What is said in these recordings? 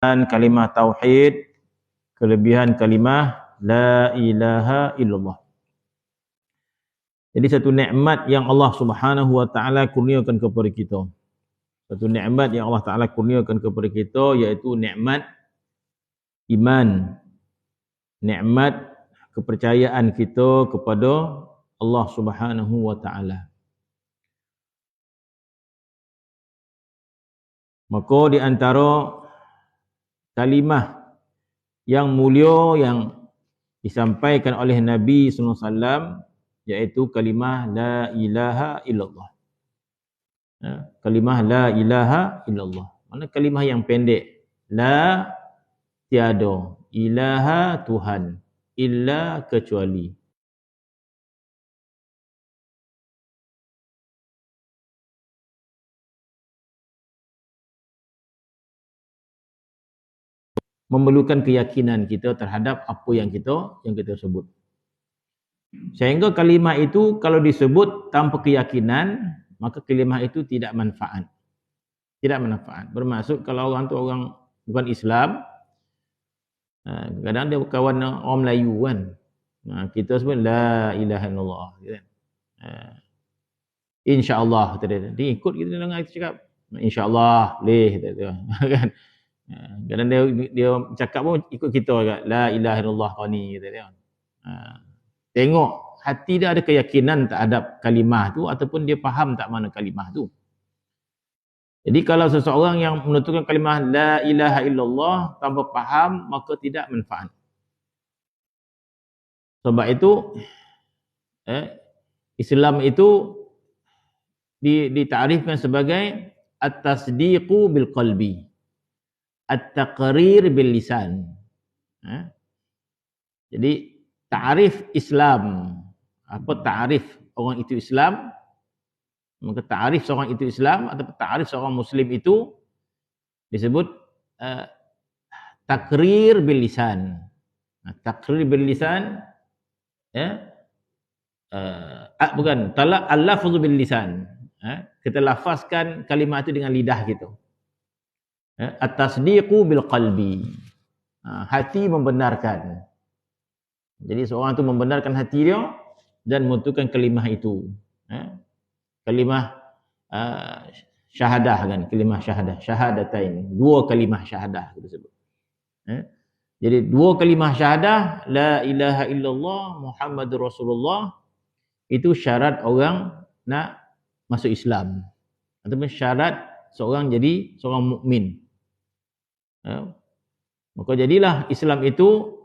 kalimah tauhid, kelebihan kalimah la ilaha illallah. Jadi satu nikmat yang Allah Subhanahu wa taala kurniakan kepada kita. Satu nikmat yang Allah Taala kurniakan kepada kita iaitu nikmat iman. Nikmat kepercayaan kita kepada Allah Subhanahu wa taala. Maka di antara kalimah yang mulia yang disampaikan oleh Nabi sallallahu alaihi wasallam iaitu kalimah la ilaha illallah. Kalimah la ilaha illallah. Mana kalimah yang pendek. La tiada, ilaha Tuhan, illa kecuali. Memerlukan keyakinan kita terhadap apa yang kita sebut. Sehingga kalimah itu kalau disebut tanpa keyakinan, maka kalimah itu tidak manfaat. Tidak manfaat. Bermaksud kalau orang tu orang bukan Islam, kadang dia kawan orang Melayu kan. Kita sebut la ilaha illallah kan. Insya-Allah dia ikut kita dengar kita cakap insya-Allah boleh kan. Kadang dia cakap pun ikut kita juga la ilaha illallah qani dia. Tengok hati dia ada keyakinan terhadap kalimah tu ataupun dia faham tak mana kalimah tu. Jadi kalau seseorang yang menutupkan kalimah la ilaha illallah tanpa faham maka tidak manfaat. Sebab itu Islam itu ditarifkan sebagai at-tasdiqu bil qalbi, at-taqrir bil lisan. Jadi ta'rif Islam, apa ta'rif orang itu Islam? Maka ta'rif seorang itu Islam atau ta'rif seorang Muslim itu disebut takrir bil lisan. Takrir bil lisan bukan al-lafzu bil lisan. Kita lafazkan kalimah itu dengan lidah kita. At-tasdiqu bil qalbi. Hati membenarkan. Jadi seorang itu membenarkan hati dia dan menentukan kalimah itu. Kalimah syahadah kan, kalimah syahadah, syahadatain, dua kalimah syahadah kita sebut. Jadi dua kalimah syahadah la ilaha illallah Muhammadur Rasulullah itu syarat orang nak masuk Islam ataupun syarat seorang jadi seorang mukmin. Maka jadilah Islam itu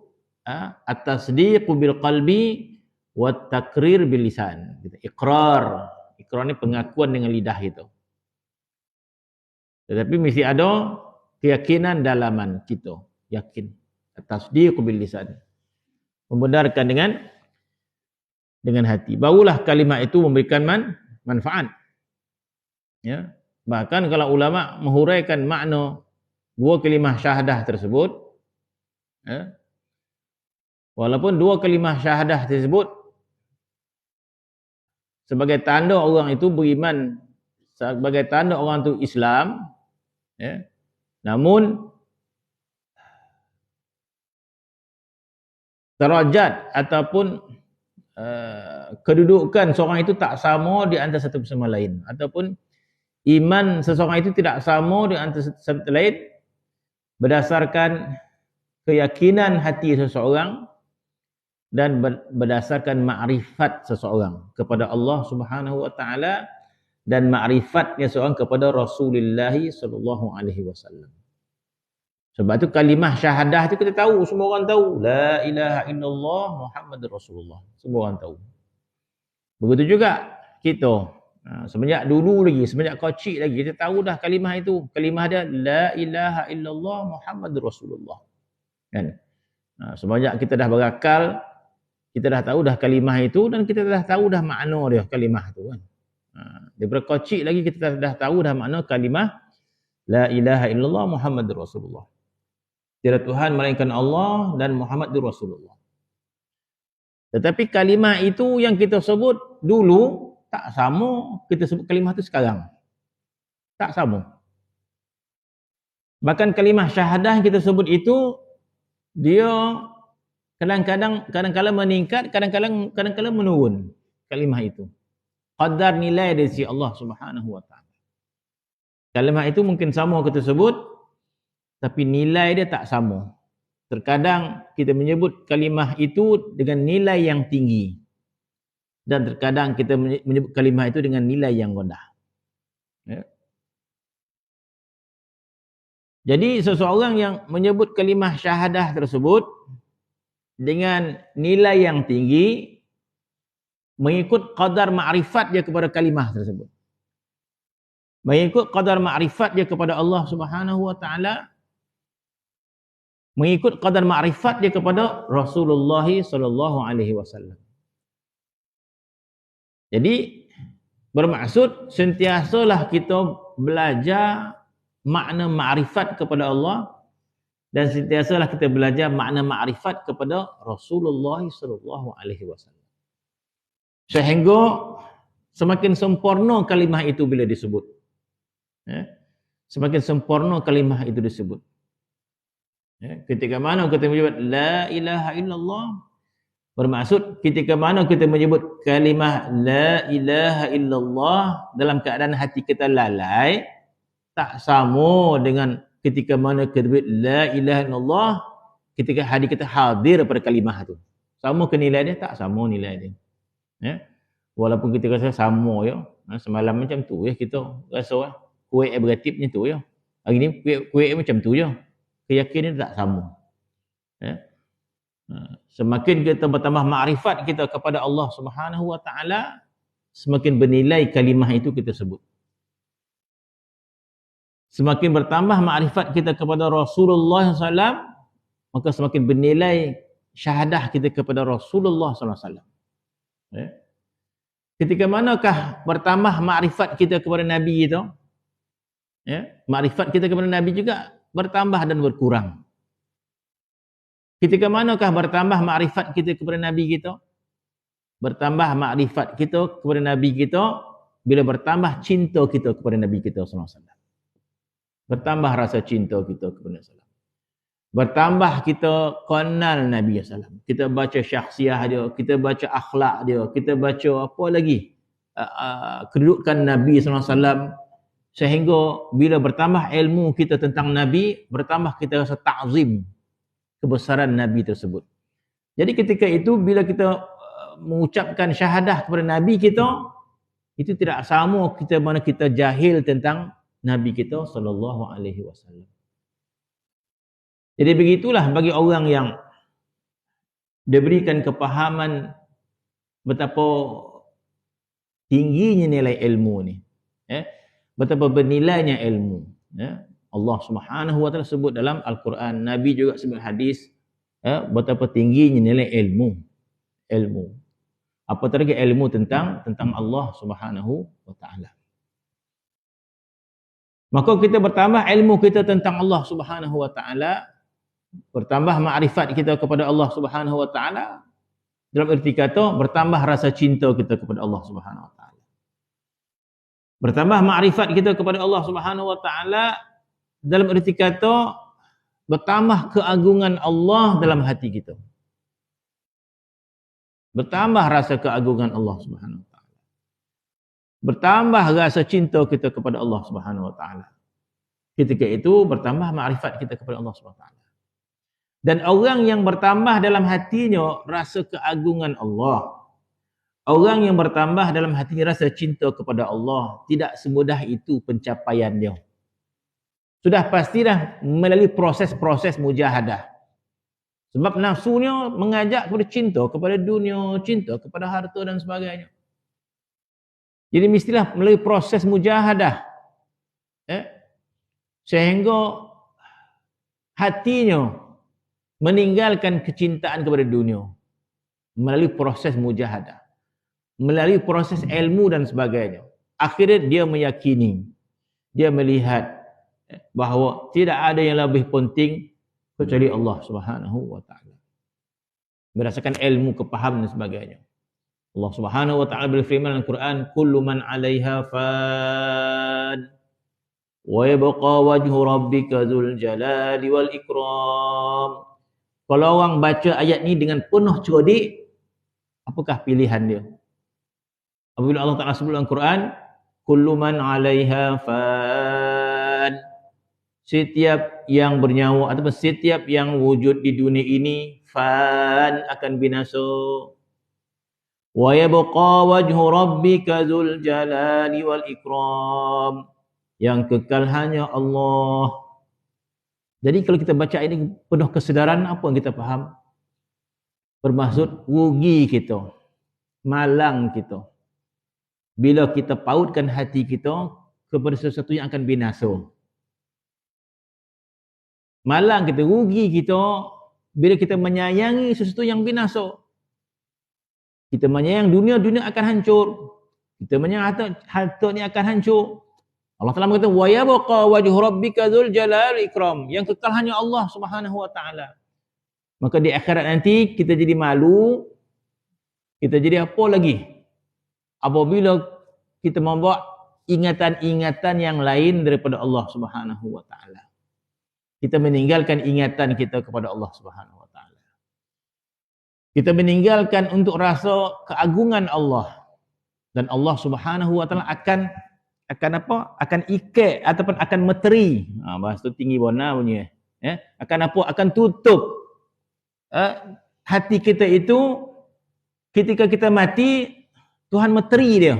at-tasdiqu bil qalbi wa takrir bil lisan. Iqrar ni pengakuan dengan lidah itu. Tetapi mesti ada keyakinan dalaman kita, yakin. At-tasdiqu bil lisan. Membenarkan dengan hati. Barulah kalimah itu memberikan manfaat. Ya. Bahkan kalau ulama menghuraikan makna dua kalimah syahadah tersebut, walaupun dua kalimah syahadah tersebut sebagai tanda orang itu beriman, sebagai tanda orang itu Islam, namun derajat ataupun kedudukan seorang itu tak sama di antara satu sama lain, ataupun iman seseorang itu tidak sama di antara satu lain berdasarkan keyakinan hati seseorang dan berdasarkan makrifat seseorang kepada Allah Subhanahu wa taala dan makrifatnya seorang kepada Rasulullah sallallahu alaihi wasallam. Sebab tu kalimah syahadah tu kita tahu, semua orang tahu la ilaha illallah Muhammadur Rasulullah. Semua orang tahu. Begitu juga kita semenjak dulu lagi, semenjak kecil lagi kita tahu dah kalimah itu. Kalimah dia la ilaha illallah Muhammadur Rasulullah. Kan? Semenjak kita dah berakal, kita dah tahu dah kalimah itu dan kita dah tahu dah makna dia kalimah tu kan. Daripada kecil lagi kita dah tahu dah makna kalimah la ilaha illallah Muhammadur Rasulullah. Tiada Tuhan melainkan Allah dan Muhammadur Rasulullah. Tetapi kalimah itu yang kita sebut dulu tak sama kita sebut kalimah itu sekarang. Tak sama. Bahkan kalimah syahadah kita sebut itu, dia kadang-kadang meningkat, kadang-kadang menurun kalimah itu. Qadar nilai dari sisi Allah Subhanahu wa taala. Kalimah itu mungkin sama kita sebut, tapi nilai dia tak sama. Terkadang kita menyebut kalimah itu dengan nilai yang tinggi, dan terkadang kita menyebut kalimah itu dengan nilai yang rendah. Ya. Jadi seseorang yang menyebut kalimah syahadah tersebut dengan nilai yang tinggi, mengikut qadar ma'rifat dia kepada kalimah tersebut, mengikut qadar ma'rifat dia kepada Allah Subhanahu wa taala, mengikut qadar ma'rifat dia kepada Rasulullah sallallahu alaihi wasallam. Jadi bermaksud sentiasalah kita belajar makna ma'rifat kepada Allah, dan sentiasalah kita belajar makna ma'rifat kepada Rasulullah sallallahu alaihi wasallam. Sehingga semakin sempurna kalimah itu bila disebut. Ya. Semakin sempurna kalimah itu disebut. Ya. Ketika mana kita menyebut la ilaha illallah, bermaksud ketika mana kita menyebut kalimah la ilaha illallah dalam keadaan hati kita lalai, tak sama dengan ketika mana kita menyebut la ilaha illallah ketika hati kita hadir pada kalimah itu. Sama ke nilai dia? Tak sama nilai dia. Ya. Walaupun kita rasa sama ya. Semalam macam tu ya kita rasa kuih beratib macam tu ya. Hari ni kuih macam tu ya. Keyakinan tak sama. Ya. Semakin kita bertambah makrifat kita kepada Allah Subhanahu wa taala, semakin bernilai kalimah itu kita sebut. Semakin bertambah makrifat kita kepada Rasulullah SAW, maka semakin bernilai syahadah kita kepada Rasulullah SAW. Ya. Ketika manakah bertambah makrifat kita kepada Nabi itu? Ya, makrifat kita kepada Nabi juga bertambah dan berkurang. Ketika manakah bertambah makrifat kita kepada Nabi kita? Bertambah makrifat kita kepada Nabi kita bila bertambah cinta kita kepada Nabi kita sallallahu alaihi wasallam. Bertambah rasa cinta kita kepada Nabi. Bertambah kita kenal Nabi SAW. Kita baca syakhsiah dia, kita baca akhlak dia, kita baca apa lagi kedudukan Nabi SAW, sehingga bila bertambah ilmu kita tentang Nabi, bertambah kita rasa ta'zim kebesaran Nabi tersebut. Jadi ketika itu bila kita mengucapkan syahadah kepada Nabi kita, itu tidak sama kita mana kita jahil tentang Nabi kita sallallahu alaihi wasallam. Jadi begitulah bagi orang yang diberikan kepahaman betapa tingginya nilai ilmu ni, ya, betapa bernilainya ilmu, ya. Allah Subhanahu wa taala sebut dalam Al-Quran, Nabi juga sebut hadis, ya, betapa tingginya nilai ilmu. Apatah lagi ilmu tentang Allah Subhanahu wa taala. Maka kita bertambah ilmu kita tentang Allah Subhanahu wa taala, bertambah makrifat kita kepada Allah Subhanahu wa taala, dalam erti kata bertambah rasa cinta kita kepada Allah Subhanahu wa taala. Bertambah makrifat kita kepada Allah Subhanahu wa taala dalam erti kata bertambah keagungan Allah dalam hati kita. Bertambah rasa keagungan Allah Subhanahu wa taala. Bertambah rasa cinta kita kepada Allah Subhanahu wa taala. Ketika itu bertambah makrifat kita kepada Allah Subhanahu wa taala. Dan orang yang bertambah dalam hatinya rasa keagungan Allah, orang yang bertambah dalam hatinya rasa cinta kepada Allah, tidak semudah itu pencapaian dia. Sudah pastilah melalui proses-proses mujahadah. Sebab nafsunya mengajak kepada cinta kepada dunia, cinta kepada harta dan sebagainya. Jadi mestilah melalui proses mujahadah, sehingga hatinya meninggalkan kecintaan kepada dunia melalui proses mujahadah, melalui proses ilmu dan sebagainya. Akhirnya dia meyakini, dia melihat bahawa tidak ada yang lebih penting kecuali Allah Subhanahu wa taala. Berdasarkan ilmu, kepahaman dan sebagainya. Allah Subhanahu wa taala berfirman dalam Al-Quran, kullu man 'alaiha fan Wa yabqa wajhu rabbika dzul jalali wal ikram. Kalau orang baca ayat ni dengan penuh cerdik, apakah pilihan dia? Apabila Allah Ta'ala sebut dalam Quran, kullu man 'alaiha fan. Setiap yang bernyawa ataupun setiap yang wujud di dunia ini fan, akan binasa. Wa yabqa wajhu rabbika dzul jalali wal ikram. Yang kekal hanya Allah. Jadi kalau kita baca ini penuh kesedaran, apa yang kita faham? Bermaksud rugi kita, malang kita, bila kita pautkan hati kita kepada sesuatu yang akan binasa. Malang kita, rugi kita bila kita menyayangi sesuatu yang binasa. Kita menyayang dunia, dunia akan hancur. Kita menyayang harta ni akan hancur. Allah Ta'ala berkata, wa yabqa wajhu rabbika dzul jalali wal ikram. Yang kekal hanya Allah Subhanahu wa taala. Maka di akhirat nanti kita jadi malu, kita jadi apa lagi? Apabila kita membawa ingatan-ingatan yang lain daripada Allah Subhanahu wa taala. Kita meninggalkan ingatan kita kepada Allah Subhanahu wa taala. Kita meninggalkan untuk rasa keagungan Allah, dan Allah Subhanahu wa taala akan apa? Akan ikat ataupun akan meteri. Bahasa tu tinggi bona punya. Akan apa? Akan tutup hati kita itu ketika kita mati. Tuhan meteri dia.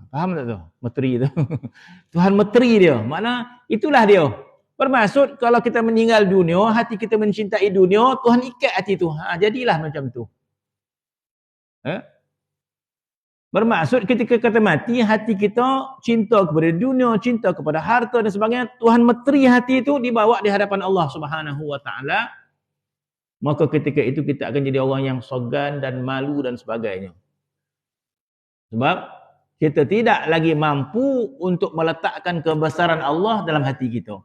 Faham tak tu? Meteri tu. Tuhan meteri dia. Makna itulah dia. Bermaksud kalau kita meninggal dunia, hati kita mencintai dunia, Tuhan ikat hati tu. Jadilah macam tu. Bermaksud ketika kita mati, hati kita cinta kepada dunia, cinta kepada harta dan sebagainya. Tuhan meteri hati itu, dibawa di hadapan Allah Subhanahu wa taala. Maka ketika itu kita akan jadi orang yang segan dan malu dan sebagainya. Sebab kita tidak lagi mampu untuk meletakkan kebesaran Allah dalam hati kita.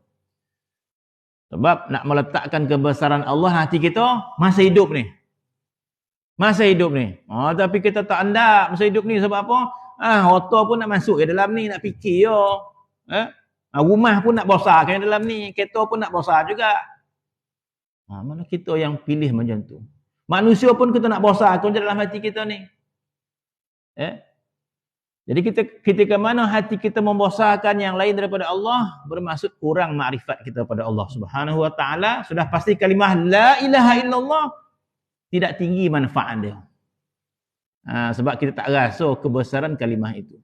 Sebab nak meletakkan kebesaran Allah hati kita masa hidup ni. Masa hidup ni. Tapi kita tak andap masa hidup ni sebab apa? Otak pun nak masuk ke dalam ni, nak fikir yo. Rumah pun nak bosarkan dalam ni, kereta pun nak bosar juga. Mana kita yang pilih macam tu? Manusia pun kita nak bosarkan dalam hati kita ni. Jadi ketika mana hati kita membosarkan yang lain daripada Allah, bermaksud kurang makrifat kita pada Allah Subhanahu wa taala. Sudah pasti kalimah la ilaha illallah tidak tinggi manfaat dia. Sebab kita tak rasa kebesaran kalimah itu.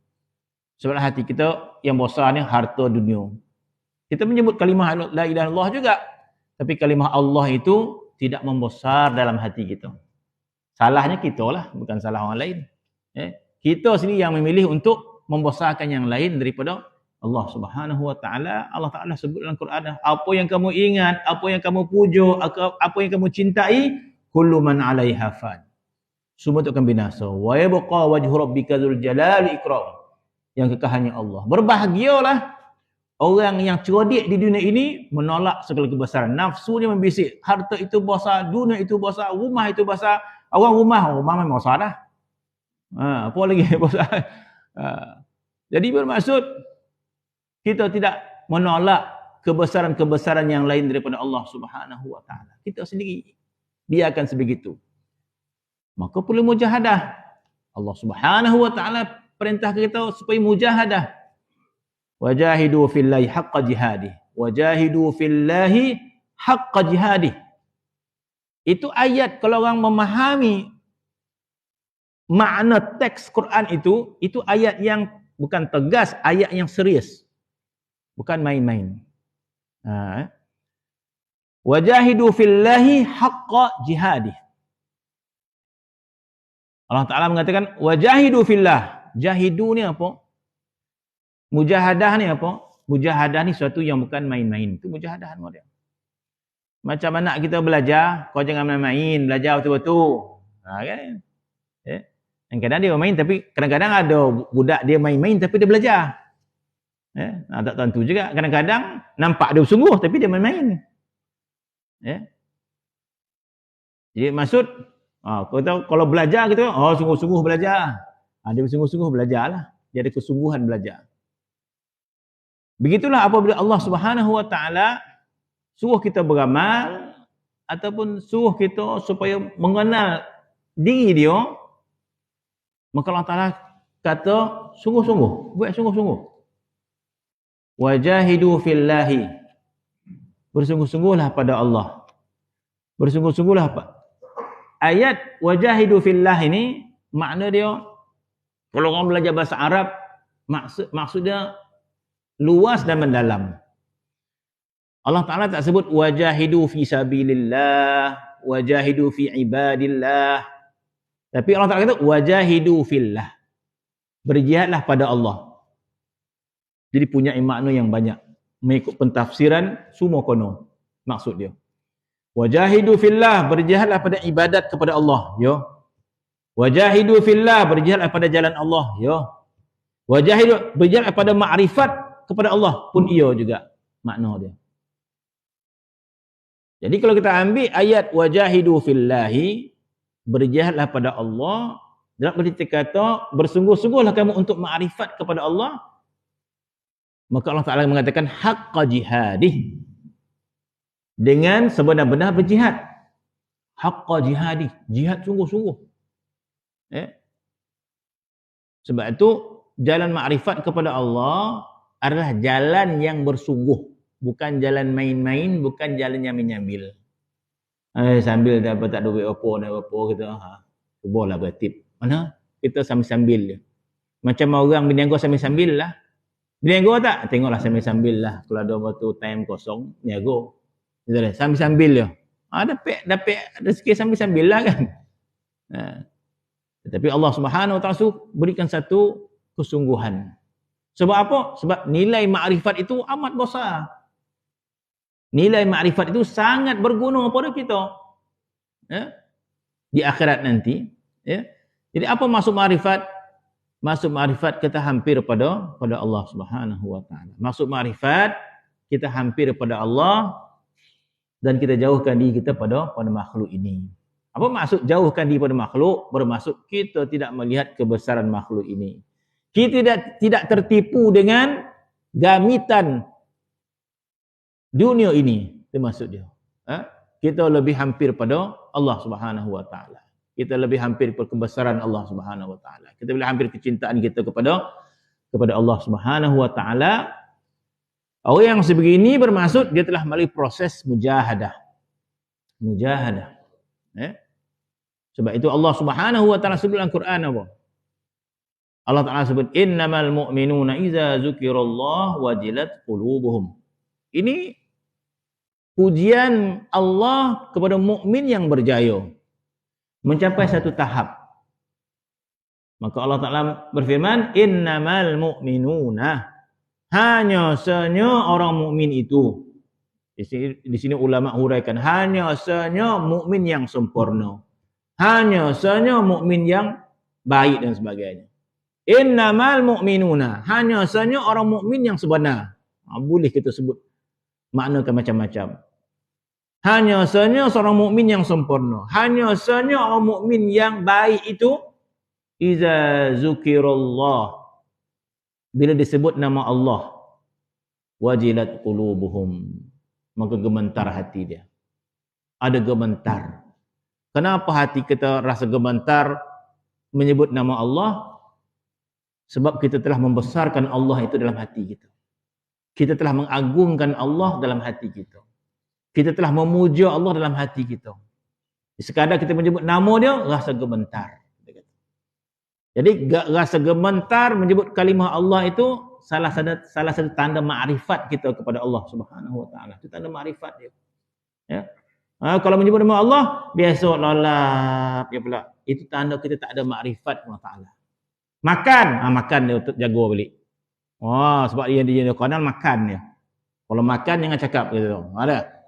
Sebab hati kita yang besar ni harta dunia. Kita menyebut kalimah la ilaha illallah juga, tapi kalimah Allah itu tidak membesar dalam hati kita. Salahnya kita lah, bukan salah orang lain. Kita sendiri yang memilih untuk membesarkan yang lain daripada Allah Subhanahu wa taala. Allah Taala sebut dalam Quran, apa yang kamu ingat, apa yang kamu puja, apa yang kamu cintai, kullu man 'alaiha fan. Semua itu akan binasa. Wa yabqa wajhu rabbika dzul jalali ikram. Yang kekal hanya Allah. Berbahagialah orang yang cerdik di dunia ini menolak segala kebesaran. Nafsunya membisik, harta itu besar, dunia itu besar, rumah itu besar. Orang rumah memang besar dah. Apa lagi besar. Jadi bermaksud kita tidak menolak kebesaran-kebesaran yang lain daripada Allah Subhanahu wa taala. Kita sendiri biarkan sebegitu. Maka perlu mujahadah. Allah Subhanahu wa taala perintah kita supaya mujahadah. Wajahidu fillahi haqqa jihadih. Wajahidu fillahi haqqa jihadih. Itu ayat kalau orang memahami makna teks Quran itu ayat yang bukan tegas, ayat yang serius. Bukan main-main. Wajahidu fillahi haqqa jihadih. Allah Ta'ala mengatakan wajahidu fillah. Jahidu ni apa? Mujahadah ni apa? Mujahadah ni sesuatu yang bukan main-main. Itu mujahadah dia. Macam anak kita belajar, kau jangan main-main, belajar betul-betul. Kan? Kadang-kadang dia main, tapi kadang-kadang ada budak dia main-main tapi dia belajar. Tak tentu juga. Kadang-kadang nampak dia sungguh tapi dia main-main. Jadi maksud kalau belajar kita, sungguh-sungguh belajar. Dia sungguh-sungguh belajarlah. Dia ada kesungguhan belajar. Begitulah apabila Allah Subhanahu wa taala suruh kita beramal ataupun suruh kita supaya mengenal diri dia, maka Allah Taala kata sungguh-sungguh, buat sungguh-sungguh. Wajahidu fillahi. Bersungguh-sungguhlah pada Allah. Bersungguh-sungguhlah. Ayat wajahidu fillah ini makna dia, kalau orang belajar bahasa Arab, maksudnya luas dan mendalam. Allah Ta'ala tak sebut wajahidu fi sabilillah, wajahidu fi ibadillah. Tapi Allah Ta'ala kata wajahidu fillah. Berjihadlah pada Allah. Jadi punya makna yang banyak. Mengikut pentafsiran, semua kono maksud dia. Wajahidu fillah, berjihadlah pada ibadat kepada Allah. Ya. Wajahidu fillah, berjihadlah pada jalan Allah. Ya. Wajahidu, berjihadlah pada ma'rifat kepada Allah pun ia juga makna dia. Jadi kalau kita ambil ayat wajahidu fillahi, berjihadlah pada Allah, dalam berarti kata bersungguh-sungguhlah kamu untuk ma'rifat kepada Allah, maka Allah Ta'ala mengatakan haqqa jihadih, dengan sebenar-benar berjihad. Haqqa jihadih, jihad sungguh-sungguh. Sebab itu jalan ma'rifat kepada Allah adalah jalan yang bersungguh. Bukan jalan main-main, bukan jalan nyambil-nyambil. Sambil tak ada duit apa kita. Cubalah bertip. Mana? Kita sambil-sambil je. Macam orang berniaga sambil-sambil lah. Berniaga tak? Tengoklah sambil-sambil lah. Kalau ada waktu time kosong, niaga. Sambil-sambil je. Dapat rezeki sambil-sambil lah kan. Tetapi Allah Subhanahu Wa Taala berikan satu kesungguhan. Sebab apa? Sebab nilai makrifat itu amat besar. Nilai makrifat itu sangat berguna pada kita. Di akhirat nanti. Jadi apa maksud makrifat? Maksud makrifat kita hampir pada Allah Subhanahu Wa Taala. Maksud makrifat kita hampir pada Allah dan kita jauhkan diri kita pada makhluk ini. Apa maksud jauhkan diri pada makhluk? Bermaksud kita tidak melihat kebesaran makhluk ini. Kita tidak tertipu dengan gamitan dunia ini. Itu maksud dia. Kita lebih hampir pada Allah Subhanahu Wa Taala. Kita lebih hampir kepada kebesaran Allah Subhanahu Wa Taala. Kita lebih hampir kecintaan kita kepada Allah Subhanahu Wa Taala. Orang yang sebegini bermaksud dia telah melalui proses mujahadah. Mujahadah. Sebab itu Allah Subhanahu Wa Taala sebut dalam Quran apa? Allah Taala sebut innamal mu'minuna idza dzukirallah wajilat qulubuhum. Ini pujian Allah kepada mukmin yang berjaya mencapai satu tahap. Maka Allah Taala berfirman innamal mu'minuna, hanya sahaja orang mukmin itu. Di sini ulama huraikan hanya sahaja mukmin yang sempurna. Hanya sahaja mukmin yang baik dan sebagainya. Innamal mu'minuna, hanya sahaja orang mukmin yang sebenar. Boleh kita sebut maknakan macam-macam. Hanya sahaja seorang mukmin yang sempurna. Hanya sahaja orang mukmin yang baik itu iza zukirallah, bila disebut nama Allah, wajilat qulubuhum, maka gemetar hati dia. Ada gemetar. Kenapa hati kita rasa gemetar menyebut nama Allah? Sebab kita telah membesarkan Allah itu dalam hati kita. Kita telah mengagungkan Allah dalam hati kita. Kita telah memuja Allah dalam hati kita. Sekadar kita menyebut nama dia, rasa gemetar. Jadi rasa gemetar menyebut kalimah Allah itu salah satu tanda makrifat kita kepada Allah Subhanahu Wa Taala. Itu tanda makrifat dia. Ya. Kalau menyebut nama Allah, biasa lalap ya pula. Itu tanda kita tak ada makrifat Allah Taala. Makan, makan dia untuk jaga balik. Sebab dia kenal makan dia. Kalau makan jangan cakap gitu. Ada.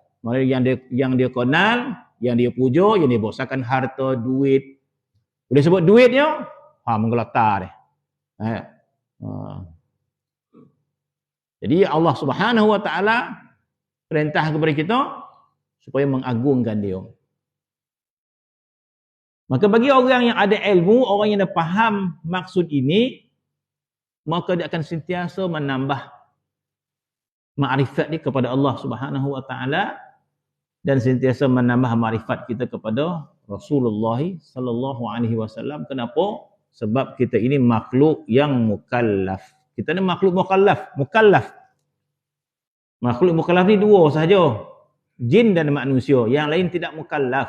Yang dia kenal, yang dia puja, yang dia bosakan harta, duit. Boleh sebut duitnya, menggeletar dia. Jadi Allah Subhanahu Wa Taala perintah kepada kita supaya mengagungkan dia. Maka bagi orang yang ada ilmu, orang yang dah faham maksud ini, maka dia akan sentiasa menambah makrifat dia kepada Allah Subhanahu wa taala dan sentiasa menambah makrifat kita kepada Rasulullah sallallahu alaihi wasallam. Kenapa? Sebab kita ini makhluk yang mukallaf. Kita ni makhluk mukallaf. Makhluk mukallaf ni dua sahaja. Jin dan manusia. Yang lain tidak mukallaf.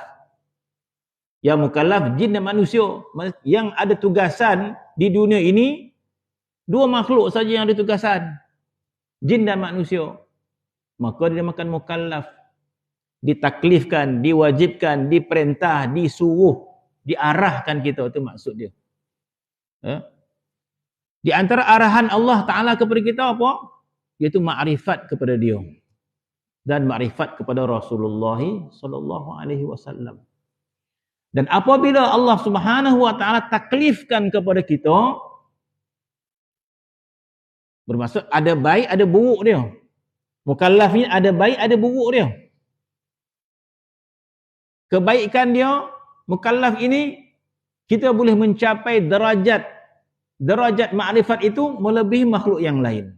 Yang mukallaf jin dan manusia. Yang ada tugasan di dunia ini, dua makhluk saja yang ada tugasan. Jin dan manusia. Maka dia makan mukallaf. Ditaklifkan, diwajibkan, diperintah, disuruh, diarahkan kita. Itu maksud dia. Di antara arahan Allah Ta'ala kepada kita apa? Iaitu makrifat kepada dia. Dan makrifat kepada Rasulullah sallallahu alaihi wasallam. Dan apabila Allah Subhanahu wa taala taklifkan kepada kita, bermaksud ada baik ada buruk dia. Mukallaf ni ada baik ada buruk dia. Kebaikan dia, mukallaf ini, kita boleh mencapai derajat makrifat itu melebihi makhluk yang lain.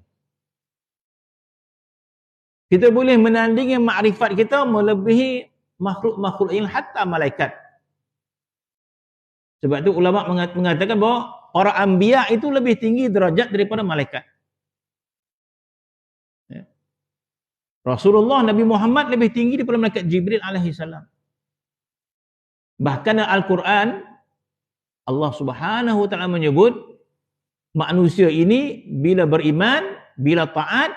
Kita boleh menandingi makrifat kita melebihi makhluk-makhluk yang hatta malaikat. Sebab itu ulama mengatakan bahawa para anbiya itu lebih tinggi derajat daripada malaikat. Rasulullah Nabi Muhammad lebih tinggi daripada malaikat Jibril alaihi salam. Bahkan Al-Quran, Allah Subhanahu wa taala menyebut manusia ini bila beriman, bila taat,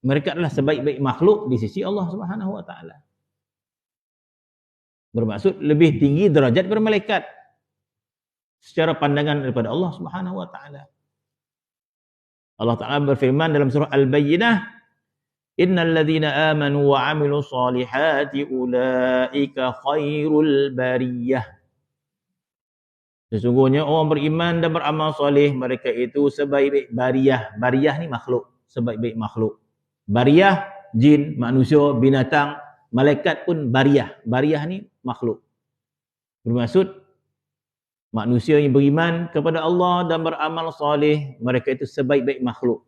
mereka adalah sebaik-baik makhluk di sisi Allah Subhanahu wa taala. Bermaksud lebih tinggi derajat daripada malaikat secara pandangan daripada Allah Subhanahu wa taala. Allah Taala berfirman dalam surah Al-Bayyinah, Innal ladzina amanu wa 'amilus solihati ulaika khairul bariyah. Sesungguhnya orang beriman dan beramal soleh, mereka itu sebaik-baik bariyah. Bariyah ni makhluk, sebaik-baik makhluk. Bariyah jin, manusia, binatang, malaikat pun bariyah. Bariyah ni makhluk. Bermaksud manusia yang beriman kepada Allah dan beramal soleh, mereka itu sebaik-baik makhluk.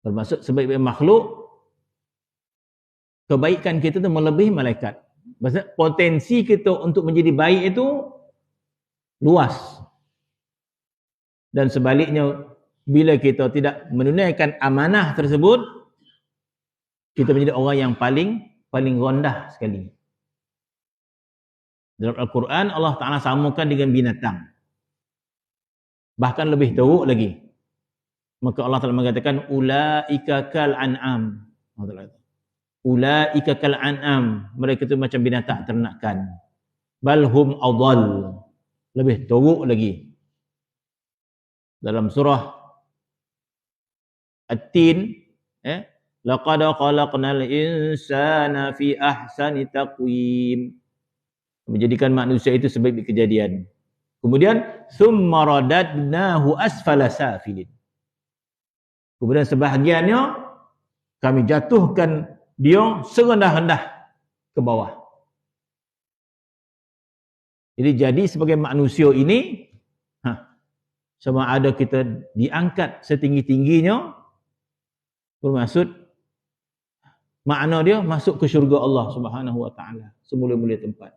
Bermaksud sebaik-baik makhluk, kebaikan kita itu melebihi malaikat. Maksud potensi kita untuk menjadi baik itu luas. Dan sebaliknya, bila kita tidak menunaikan amanah tersebut, kita menjadi orang yang paling rendah sekali. Dalam Al-Quran, Allah Ta'ala samakan dengan binatang. Bahkan lebih teruk lagi. Maka Allah Ta'ala mengatakan, Ulaika kal an'am. Ulaika kal an'am. Mereka itu macam binatang ternakan. Balhum adall. Lebih teruk lagi. Dalam surah At-Tin, laqad khalaqnal insana fi ahsani taqwim. Menjadikan manusia itu sebaik kejadian. Kemudian summa radadnahu asfala safilin. Kemudian sebahagiannya kami jatuhkan dia serendah-rendah ke bawah. Jadi sebagai manusia ini, sama ada kita diangkat setinggi-tingginya, bermaksud makna dia masuk ke syurga Allah Subhanahu wa taala, semula-mula tempat.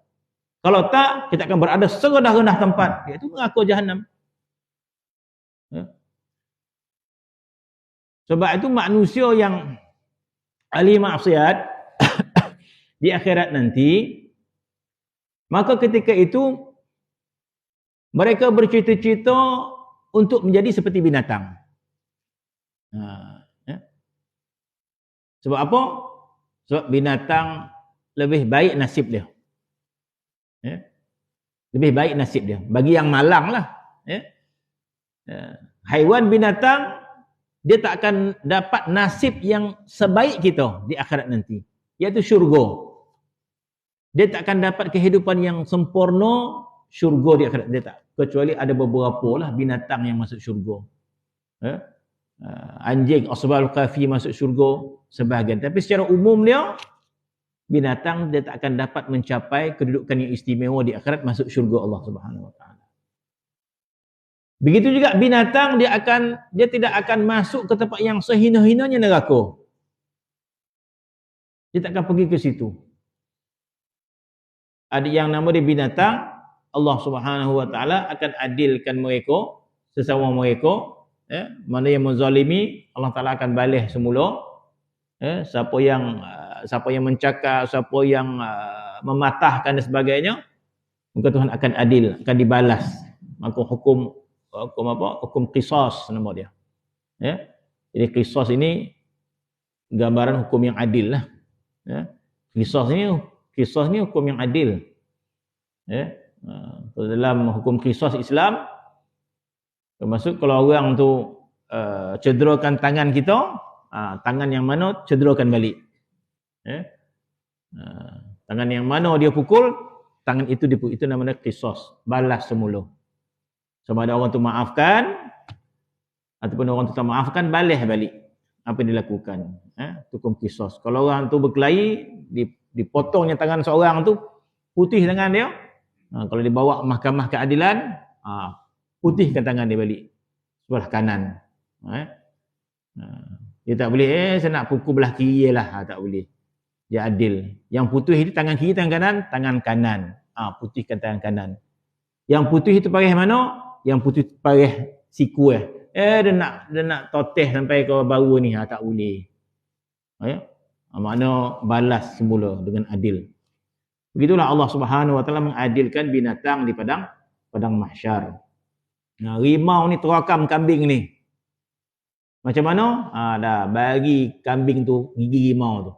Kalau tak, kita akan berada serendah-rendah tempat, iaitu neraka Jahannam. Sebab itu manusia yang ahli maksiat di akhirat nanti, maka ketika itu mereka bercita-cita untuk menjadi seperti binatang. Sebab apa? Sebab binatang lebih baik nasib dia. Lebih baik nasib dia. Bagi yang malang lah. Haiwan binatang, dia tak akan dapat nasib yang sebaik kita di akhirat nanti, iaitu syurga. Dia tak akan dapat kehidupan yang sempurna syurga di akhirat. Dia tak. Kecuali ada beberapa lah binatang yang masuk syurga. Anjing, asbal kafi masuk syurga sebahagian. Tapi secara umum dia, binatang dia tak akan dapat mencapai kedudukan yang istimewa di akhirat masuk syurga Allah Subhanahu wa taala. Begitu juga binatang, dia tidak akan masuk ke tempat yang sehina-hinanya neraka. Dia tak akan pergi ke situ. Ada yang nama dia binatang, Allah Subhanahu wa taala akan adilkan mereka sesama mereka, mana yang menzalimi Allah Taala akan balas semula. Siapa yang mencakap, siapa yang mematahkan dan sebagainya, maka Tuhan akan adil, akan dibalas. Maka hukum qisas nama dia. Jadi qisas ini gambaran hukum yang adil lah. Qisas ni hukum yang adil. Dalam hukum qisas Islam, termasuk kalau orang tu cederakan tangan kita, tangan yang mana cederakan balik. Tangan yang mana dia pukul, tangan itu dipukul. Itu namanya qisas, balas semula. Sama ada orang tu maafkan ataupun orang tu tak maafkan, balas balik apa yang dilakukan. Hukum qisas. Kalau orang tu berkelahi, dipotongnya tangan seorang tu, putih tangan dia. Kalau dibawa mahkamah keadilan, putihkan tangan dia balik sebelah kanan. Dia tak boleh saya nak pukul belah kiri lah, tak boleh. Dia adil. Yang putih itu tangan kiri, tangan kanan. Putihkan tangan kanan. Yang putih itu parih mana? Yang putih itu parih siku. Dia nak toteh sampai ke baru ni, tak boleh. Makna balas semula dengan adil. Begitulah Allah Subhanahu wa taala mengadilkan binatang di padang mahsyar. Rimau ni terakam kambing ni. Macam mana? Dah bagi kambing tu gigi rimau tu.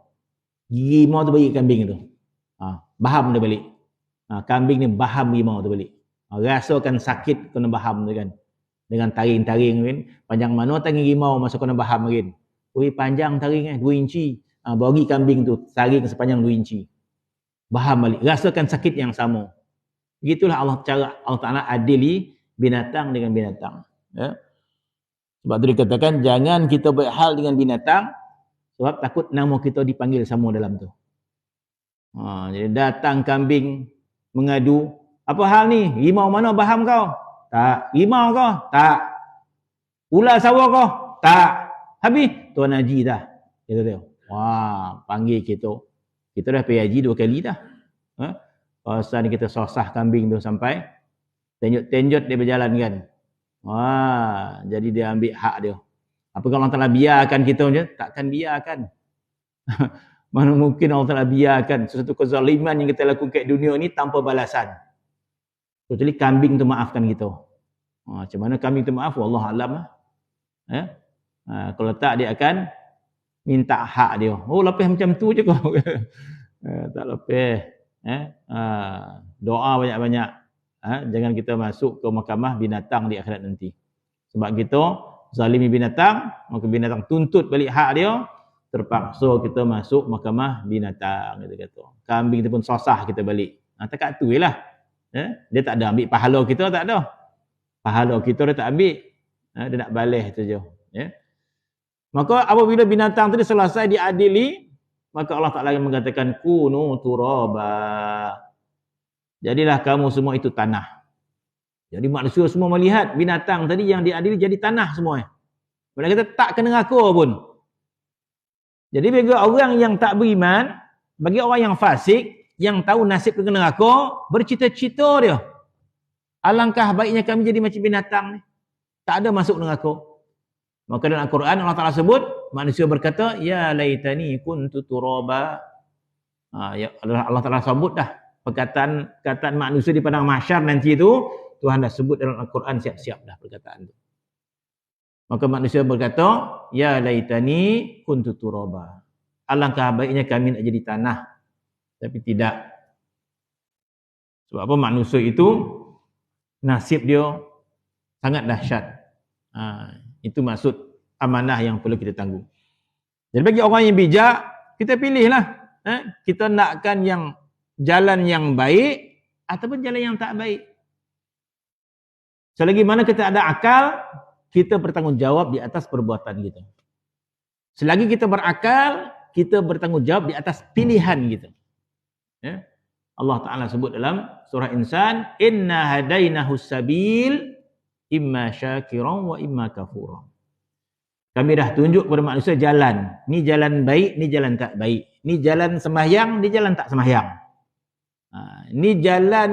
Gigi rimau tu bagi kambing tu. Baham dia balik. Kambing ni baham rimau tu balik. Rasakan sakit kena baham tu kan. Dengan taring-taring kan. Panjang mana taring rimau masa kena baham kan. Panjang taring 2 inci. Bagi kambing tu taring sepanjang 2 inci. Baham balik. Rasakan sakit yang sama. Begitulah cara Allah Ta'ala adili binatang dengan binatang. Sebab tu dikatakan jangan kita berhal dengan binatang sebab takut nama kita dipanggil sama dalam tu. Jadi datang kambing mengadu, apa hal ni? Rimau mana baham kau? Tak. Rimau kau? Tak. Ular sawah kau? Tak. Habis Tuan Haji dah. Kata dia. Panggil kita. Kita dah pergi haji 2 kali dah. Pasal ni kita sosah kambing tu sampai tenjut dia berjalan kan. Jadi dia ambil hak dia. Apakah Allah Ta'ala biarkan kita je? Takkan biarkan. Mana mungkin Allah Ta'ala biarkan sesuatu kezaliman yang kita lakukan kat dunia ni tanpa balasan. Kecuali kambing tu maafkan kita. Macam mana kambing tu maaf? Wallahualam. Kalau tak dia akan minta hak dia. Lepas macam tu je kau. Tak lepas. Doa banyak-banyak. Jangan kita masuk ke mahkamah binatang di akhirat nanti. Sebab kita zalimi binatang, maka binatang tuntut balik hak dia, terpaksa kita masuk mahkamah binatang, kita kata. Kambing tu pun sosah kita balik. Takat tu je lah. Dia tak ada ambil pahala kita, tak ada. Pahala kita dia tak ambil. Dia nak balas tu je. Maka apabila binatang tadi selesai diadili, maka Allah Ta'ala mengatakan kunu turaba. Jadilah kamu semua itu tanah. Jadi manusia semua melihat binatang tadi yang diadili jadi tanah semua. Mereka kata tak kena neraka pun. Jadi bagi orang yang tak beriman, bagi orang yang fasik, yang tahu nasib kena neraka, bercita-cita dia. Alangkah baiknya kami jadi macam binatang ni. Tak ada masuk neraka. Maka dalam Al-Quran Allah Ta'ala sebut, manusia berkata, ya laitani kuntu turaba. Allah Ta'ala sebut dah. Perkataan manusia di padang mahsyar nanti itu, Tuhan dah sebut dalam Al-Quran siap-siap dah perkataan itu. Maka manusia berkata, ya laitani kuntu turaba. Alangkah baiknya kami nak jadi tanah. Tapi tidak. Sebab apa? Manusia itu, nasib dia sangat dahsyat. Itu maksud amanah yang perlu kita tanggung. Jadi bagi orang yang bijak, kita pilihlah. Kita nakkan yang jalan yang baik ataupun jalan yang tak baik. Selagi mana kita ada akal, kita bertanggungjawab di atas perbuatan kita. Selagi kita berakal, kita bertanggungjawab di atas pilihan kita. Allah Ta'ala sebut dalam surah Insan, inna hadainahus sabil imma syakiran wa imma kafura. Kami dah tunjuk kepada manusia jalan. Ni jalan baik, ni jalan tak baik. Ni jalan sembahyang, ni jalan tak sembahyang. Ni jalan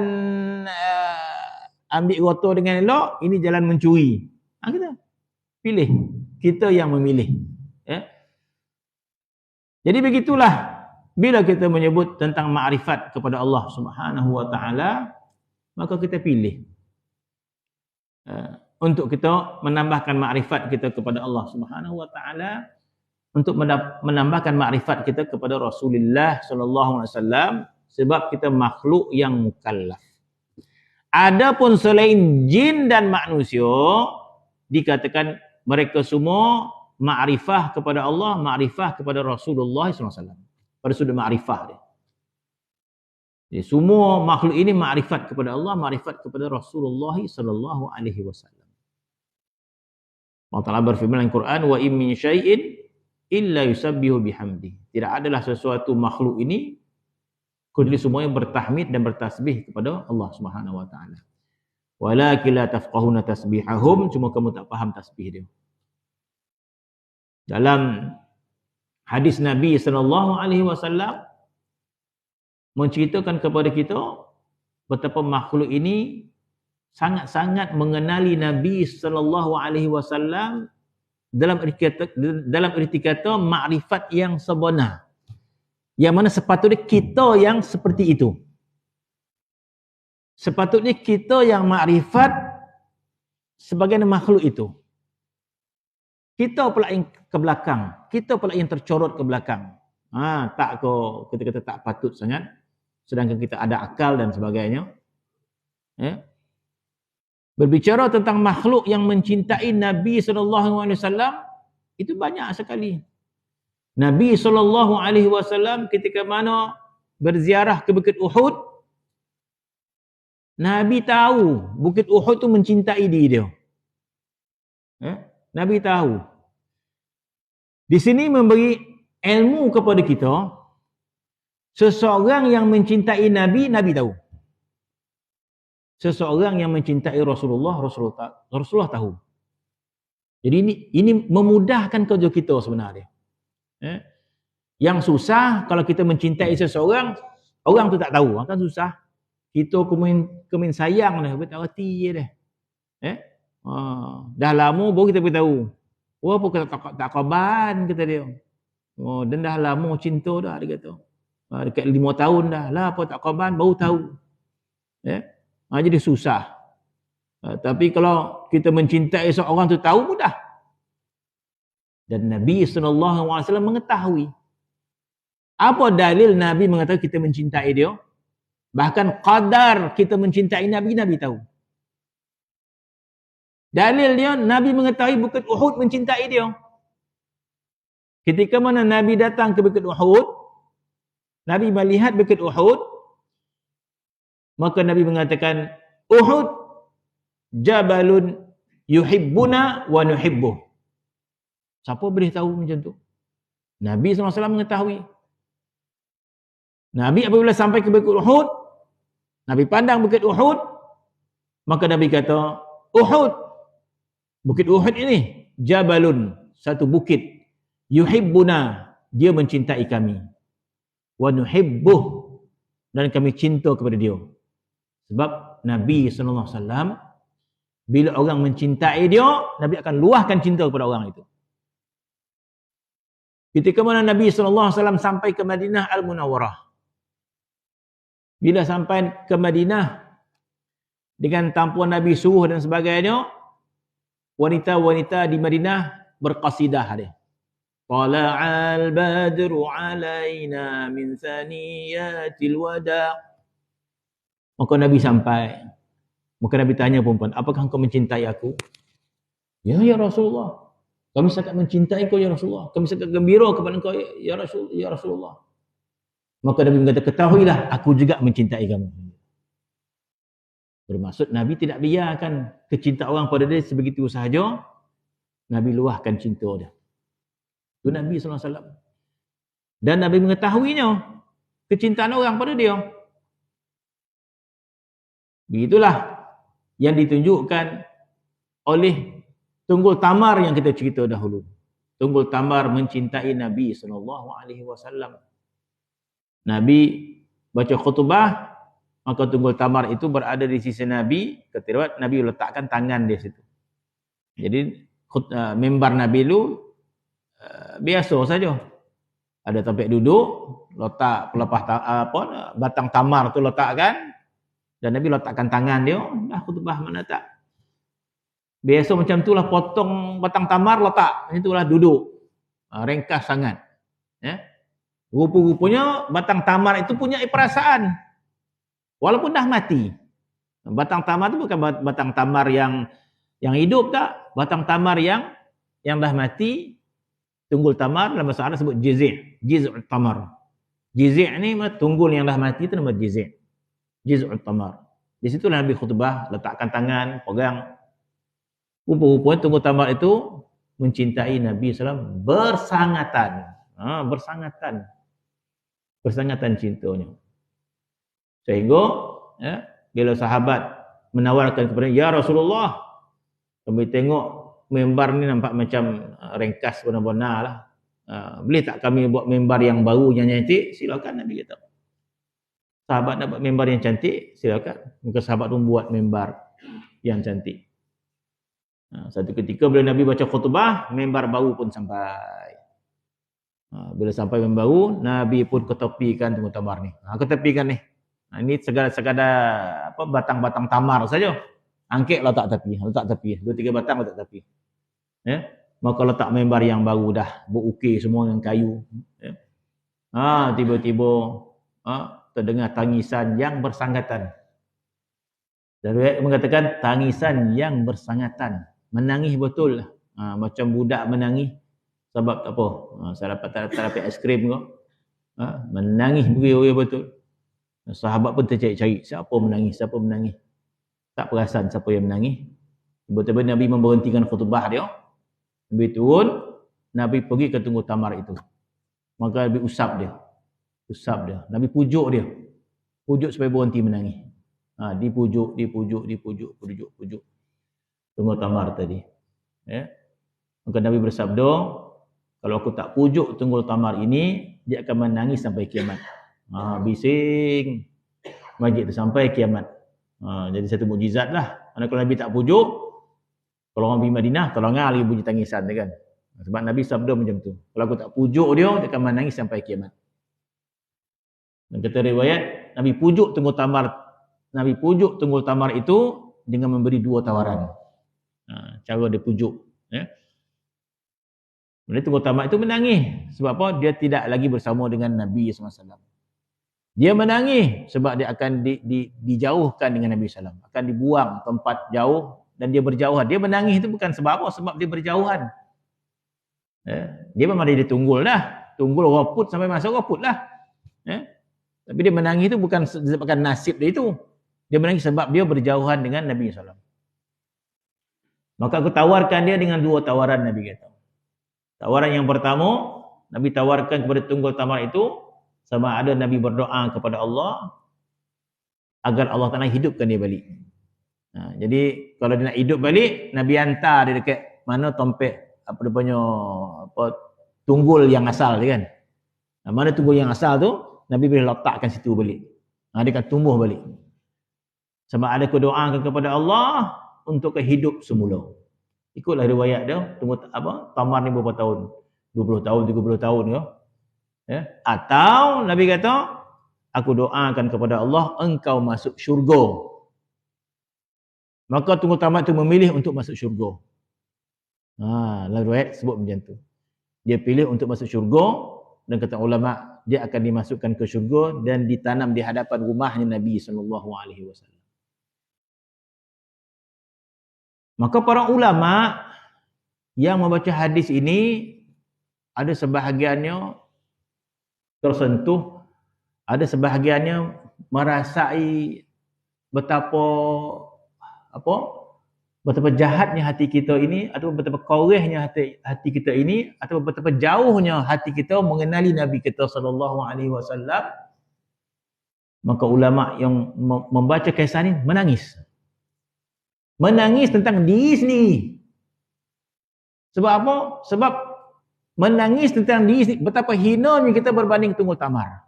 ambil rotor dengan elok, ini jalan mencuri. Kita pilih. Kita yang memilih. Ya. Jadi begitulah. Bila kita menyebut tentang ma'rifat kepada Allah Subhanahu wa taala, maka kita pilih untuk kita menambahkan makrifat kita kepada Allah Subhanahu wa taala, untuk menambahkan makrifat kita kepada Rasulullah sallallahu alaihi wasallam, sebab kita makhluk yang mukallaf. Adapun selain jin dan manusia, dikatakan mereka semua makrifah kepada Allah, makrifah kepada Rasulullah sallallahu alaihi wasallam. Pada sudut makrifah dia. Jadi semua makhluk ini makrifat kepada Allah, makrifat kepada Rasulullah sallallahu alaihi wasallam. Allah Ta'ala berfirman dalam Quran, wa in min syai'in illa yusabbihu bihamdi. Tidak adalah sesuatu makhluk ini kecuali semuanya bertahmid dan bertasbih kepada Allah Subhanahu wa taala. Walakin la tafqahuna tasbihahum, cuma kamu tak faham tasbih dia. Dalam hadis Nabi sallallahu alaihi wasallam menceritakan kepada kita betapa makhluk ini sangat-sangat mengenali Nabi sallallahu alaihi wasallam dalam erti kata makrifat yang sebenar. Yang mana sepatutnya kita yang seperti itu. Sepatutnya kita yang makrifat sebagai makhluk itu. Kita pula yang ke belakang, kita pula yang tercorot ke belakang. Tak kau kita kata tak patut sangat, sedangkan kita ada akal dan sebagainya. Berbicara tentang makhluk yang mencintai Nabi SAW, itu banyak sekali. Nabi SAW ketika mana berziarah ke Bukit Uhud, Nabi tahu Bukit Uhud tu mencintai dia. Nabi tahu. Di sini memberi ilmu kepada kita, seseorang yang mencintai Nabi, Nabi tahu. Seseorang yang mencintai Rasulullah tahu. Jadi ini memudahkan kerja kita sebenarnya. Yang susah kalau kita mencintai seseorang, orang tu tak tahu, kan susah. Kita kemin sayang dah, tak reti je dah. Dah lama baru kita beritahu. Apa kata tak kaban kata dia. Dan dah lama cinta dah dia kata. Dekat 5 tahun dah lah apa tak kaban baru tahu. Jadi susah. Tapi kalau kita mencintai seorang tu tahu mudah. Dan Nabi SAW mengetahui. Apa dalil Nabi mengatakan kita mencintai dia? Bahkan qadar kita mencintai Nabi, Nabi tahu. Dalil dia, Nabi mengetahui Bukit Uhud mencintai dia. Ketika mana Nabi datang ke Bukit Uhud, Nabi melihat Bukit Uhud, maka Nabi mengatakan, Uhud jabalun yuhibbuna wa nuhibbuh. Siapa boleh tahu macam tu? Nabi SAW mengetahui. Nabi apabila sampai ke Bukit Uhud, Nabi pandang Bukit Uhud, maka Nabi kata, Uhud, Bukit Uhud ini, jabalun, satu bukit, yuhibbuna, dia mencintai kami. Wa nuhibbuh, dan kami cinta kepada dia. Sebab Nabi SAW, bila orang mencintai dia, Nabi akan luahkan cinta kepada orang itu. Ketika mana Nabi SAW sampai ke Madinah Al-Munawwarah. Bila sampai ke Madinah, dengan tanpa Nabi suruh dan sebagainya, wanita-wanita di Madinah berqasidah dia. Tala'al badru alaina min thaniyatil wada'. Maka Nabi sampai. Maka Nabi tanya perempuan, apakah engkau mencintai aku? Ya Rasulullah. Kami sangat mencintai kau ya Rasulullah. Kami sangat gembira kepada engkau ya Rasulullah. Maka Nabi berkata, ketahuilah aku juga mencintai kamu. Bermaksud Nabi tidak biarkan kecintaan orang pada dia sebegitu sahaja. Nabi luahkan cinta dia. Itu Nabi SAW. Dan Nabi mengetahuinya kecintaan orang pada dia. Begitulah yang ditunjukkan oleh Tunggul Tamar yang kita cerita dahulu. Tunggul Tamar mencintai Nabi SAW. Nabi baca khutbah, maka Tunggul Tamar itu berada di sisi Nabi. Ketika Nabi letakkan tangan di situ. Jadi mimbar Nabi itu biasa saja. Ada tempat duduk, letak batang tamar tu letakkan, dan Nabi letakkan tangan dia, dah khutbah mana tak. Biasa macam itulah, potong batang tamar letak, itulah duduk. Ringkas sangat. Ya. Rupa-rupanya batang tamar itu punya perasaan. Walaupun dah mati. Batang tamar itu bukan batang tamar yang hidup tak. Batang tamar yang dah mati. Tunggul tamar dalam bahasa Arab sebut jizi'. Jiz'ut tamar. Jizi' ni tunggul yang dah mati itu nama jizi'. Jiz'ut tamar. Di situlah Nabi khutbah, letakkan tangan, pegang. Rupa-rupanya Tunggul Tamar itu mencintai Nabi SAW bersangatan. Bersangatan cintanya. Sehingga bila sahabat menawarkan kepada ya Rasulullah, kami tengok mimbar ni nampak macam ringkas benar-benar lah. Boleh tak kami buat mimbar yang baru yang cantik? Silakan, Nabi kata. Sahabat nak buat mimbar yang cantik, silakan. Maka sahabat pun buat mimbar yang cantik. Satu ketika bila Nabi baca khutbah, mimbar baru pun sampai. Bila sampai mimbar baru, Nabi pun ketepikan Tunggul Tamar ni. Ketepikan ni. Ini sekadar batang-batang tamar saja. Angkat letak tepi. 2-3 batang letak tepi. Ya. Maka letak mimbar yang baru dah berukir semua dengan kayu. Ya. Tiba-tiba terdengar tangisan yang bersangatan. Dan riwayat mengatakan tangisan yang bersangatan. Menangis betul lah. Macam budak menangis. Sebab tak apa. Saya tak dapat aiskrim ke. Menangis begitu betul. Sahabat pun tercari-cari. Siapa menangis? Tak perasan siapa yang menangis. Tiba-tiba Nabi memberhentikan khutbah dia. Nabi turun. Nabi pergi ke Tunggul Tamar itu. Maka Nabi usap dia. Nabi pujuk dia. Pujuk supaya berhenti menangis. Dipujuk. Tunggul Tamar tadi. Ya. Maka Nabi bersabda, kalau aku tak pujuk Tunggul Tamar ini, dia akan menangis sampai kiamat. Bising. Majid tu sampai kiamat. Jadi satu mukjizat lah. Kalau Nabi tak pujuk, kalau orang pergi Madinah, tolonglah lagi bunyi tangisan kan. Sebab Nabi sabda macam tu. Kalau aku tak pujuk dia akan menangis sampai kiamat. Dan kata riwayat, Nabi pujuk Tunggul Tamar itu dengan memberi 2 tawaran. Cara dia pujuk. Ya. Kemudian Tunggul Tamar itu menangis. Sebab apa? Dia tidak lagi bersama dengan Nabi SAW. Dia menangis sebab dia akan dijauhkan dengan Nabi SAW. Akan dibuang tempat jauh dan dia berjauhan. Dia menangis itu bukan sebab apa? Sebab dia berjauhan. Ya. Dia memang dia tunggul dah. Tunggul raput sampai masa raput lah. Ya. Tapi dia menangis itu bukan disebabkan nasib dia itu. Dia menangis sebab dia berjauhan dengan Nabi SAW. Maka aku tawarkan dia dengan 2 tawaran, Nabi kata. Tawaran yang pertama, Nabi tawarkan kepada Tunggul Tamar itu, sama ada Nabi berdoa kepada Allah agar Allah Ta'ala hidupkan dia balik. Jadi kalau dia nak hidup balik, Nabi hantar dia dekat mana tempat tunggul yang asal dia kan. Mana tunggul yang asal tu, Nabi boleh letakkan situ balik. Dia akan tumbuh balik. Sebab ada doakan kepada Allah untuk kehidup semula. Ikutlah riwayat dia, Tamar ni berapa tahun? 20 tahun, 30 tahun ke? Ya. Atau Nabi kata, aku doakan kepada Allah engkau masuk syurga. Maka Tunggul Tamar itu memilih untuk masuk syurga. Dalam riwayat sebut macam tu. Dia pilih untuk masuk syurga dan kata ulama dia akan dimasukkan ke syurga dan ditanam di hadapan rumahnya Nabi SAW. Maka para ulama yang membaca hadis ini ada sebahagiannya tersentuh, ada sebahagiannya merasai betapa jahatnya hati kita ini, atau betapa korehnya hati kita ini, atau betapa jauhnya hati kita mengenali Nabi kita SAW. Maka ulama yang membaca kisah ini menangis. Menangis tentang diri sendiri. Sebab apa? Sebab menangis tentang diri sendiri. Betapa hinanya kita berbanding Tunggul Tamar.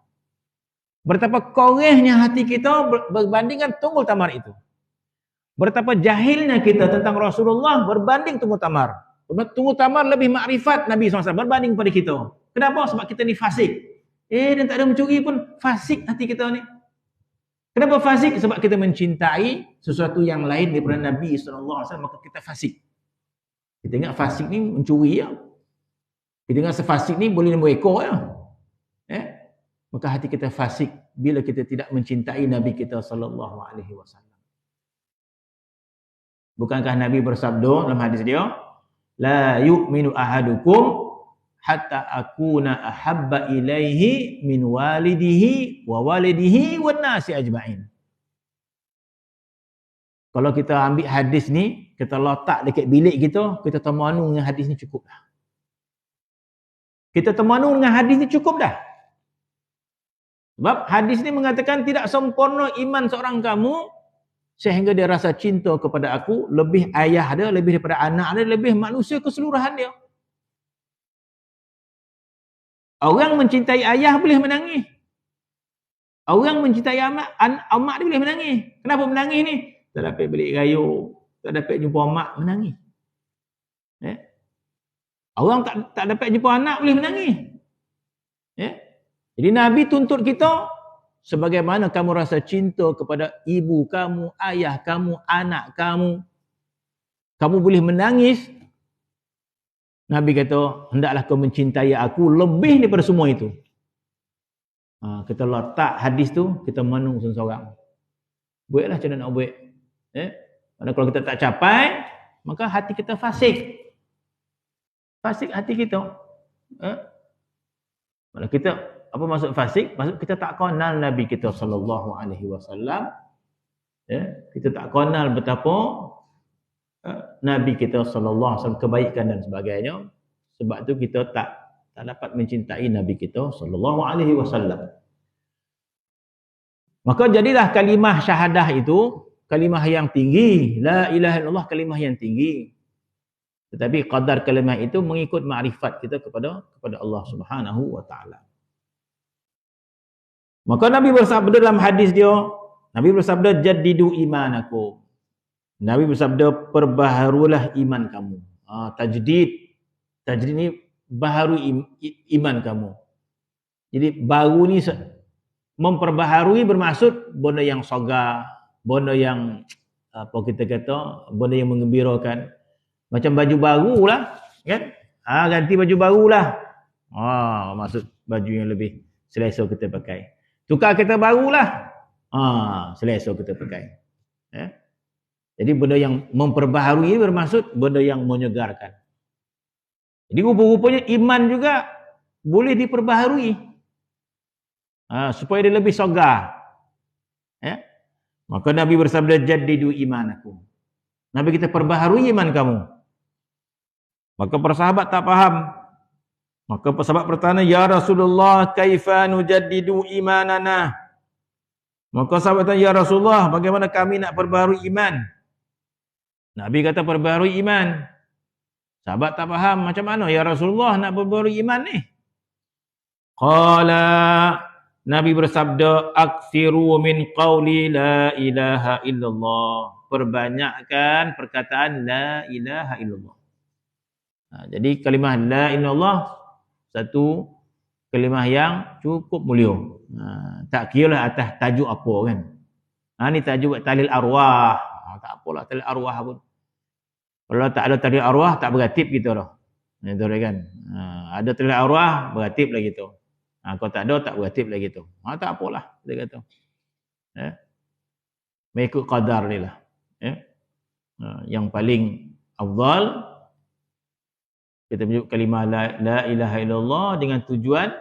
Betapa korehnya hati kita berbandingkan Tunggul Tamar itu. Betapa jahilnya kita tentang Rasulullah berbanding Tunggul Tamar. Tunggul Tamar lebih makrifat Nabi SAW berbanding pada kita. Kenapa? Sebab kita ni fasik. Dan tak ada mencuri pun fasik hati kita ni. Kenapa fasik? Sebab kita mencintai sesuatu yang lain daripada Nabi SAW, maka kita fasik. Kita ingat fasik ni mencuri ya. Kita ingat sefasik ni boleh 5 ekor ya. Maka hati kita fasik bila kita tidak mencintai Nabi kita SAW. Bukankah Nabi bersabda dalam hadis dia, la yu'minu ahadukum hatta akuna ahabba ilaihi min walidihi wa walidihi wan nasi ajma'in. Kalau kita ambil hadis ni, kita letak dekat bilik kita temanu dengan hadis ni cukup dah. Kita temanu dengan hadis ni cukup dah. Sebab hadis ni mengatakan tidak sempurna iman seorang kamu sehingga dia rasa cinta kepada aku lebih ayah dia, lebih daripada anak dia, lebih manusia keseluruhan dia. Orang mencintai ayah boleh menangis. Orang mencintai mak dia boleh menangis. Kenapa menangis ni? Tak dapat beli gayo, tak dapat jumpa mak, menangis. Orang tak dapat jumpa anak boleh menangis. Jadi Nabi tuntut kita sebagaimana kamu rasa cinta kepada ibu kamu, ayah kamu, anak kamu, kamu boleh menangis. Nabi kata, hendaklah kau mencintai aku lebih daripada semua itu. Kita letak hadis tu, kita menung seorang-seorang. Buatlah macam mana nak buat. Karena kalau kita tak capai, maka hati kita fasik. Fasik hati kita. Kalau kita, apa maksud fasik? Maksud kita tak kenal Nabi kita SAW. Kita tak kenal betapa Nabi kita SAW kebaikan dan sebagainya. Sebab tu kita tak dapat mencintai Nabi kita SAW. Maka jadilah kalimah syahadah itu kalimah yang tinggi. La ilaha illallah kalimah yang tinggi. Tetapi qadar kalimah itu mengikut makrifat kita kepada Allah Subhanahu wa taala. Maka Nabi bersabda dalam hadis dia, Nabi bersabda jaddidu imanakum. Nabi bersabda, perbaharulah iman kamu. Tajdid. Tajdid ni baharui iman kamu. Jadi baru ni memperbaharui bermaksud benda yang sogar, benda yang apa kita kata, benda yang menggembirakan. Macam baju baru lah, kan? Ganti baju baru lah. Maksud baju yang lebih selesa kita pakai. Tukar kereta baru lah. Selesa kita pakai. Jadi benda yang memperbaharui bermaksud benda yang menyegarkan. Jadi rupa-rupanya iman juga boleh diperbaharui. Supaya dia lebih sogar. Maka Nabi bersabda jaddidu imanakum. Nabi kita perbaharui iman kamu. Maka para sahabat tak faham. Maka sahabat bertanya, ya Rasulullah, kaifa nujaddidu imanana? Maka sahabat tanya, ya Rasulullah, bagaimana kami nak perbaharui iman? Nabi kata perbaharui iman. Sahabat tak faham, macam mana ya Rasulullah nak perbaharui iman ni? Qala, Nabi bersabda, aksiru min qawli la ilaha illallah. Perbanyakkan perkataan la ilaha illallah. Jadi kalimah la ilaha illallah satu kalimah yang cukup mulia. Tak kiralah atas tajuk apa kan. Ni tajuk tahlil arwah. Tak apalah tahlil arwah pun. Kalau tak ada tahlil arwah tak beratib kita dah. Itu kan. Ada tahlil arwah beratib lah gitu. Kalau tak ada tak beratib lah gitu. Tak apalah dia kata. Mengikut qadar ni lah. Yang paling afdal kita menyebut kalimah la ilaha illallah dengan tujuan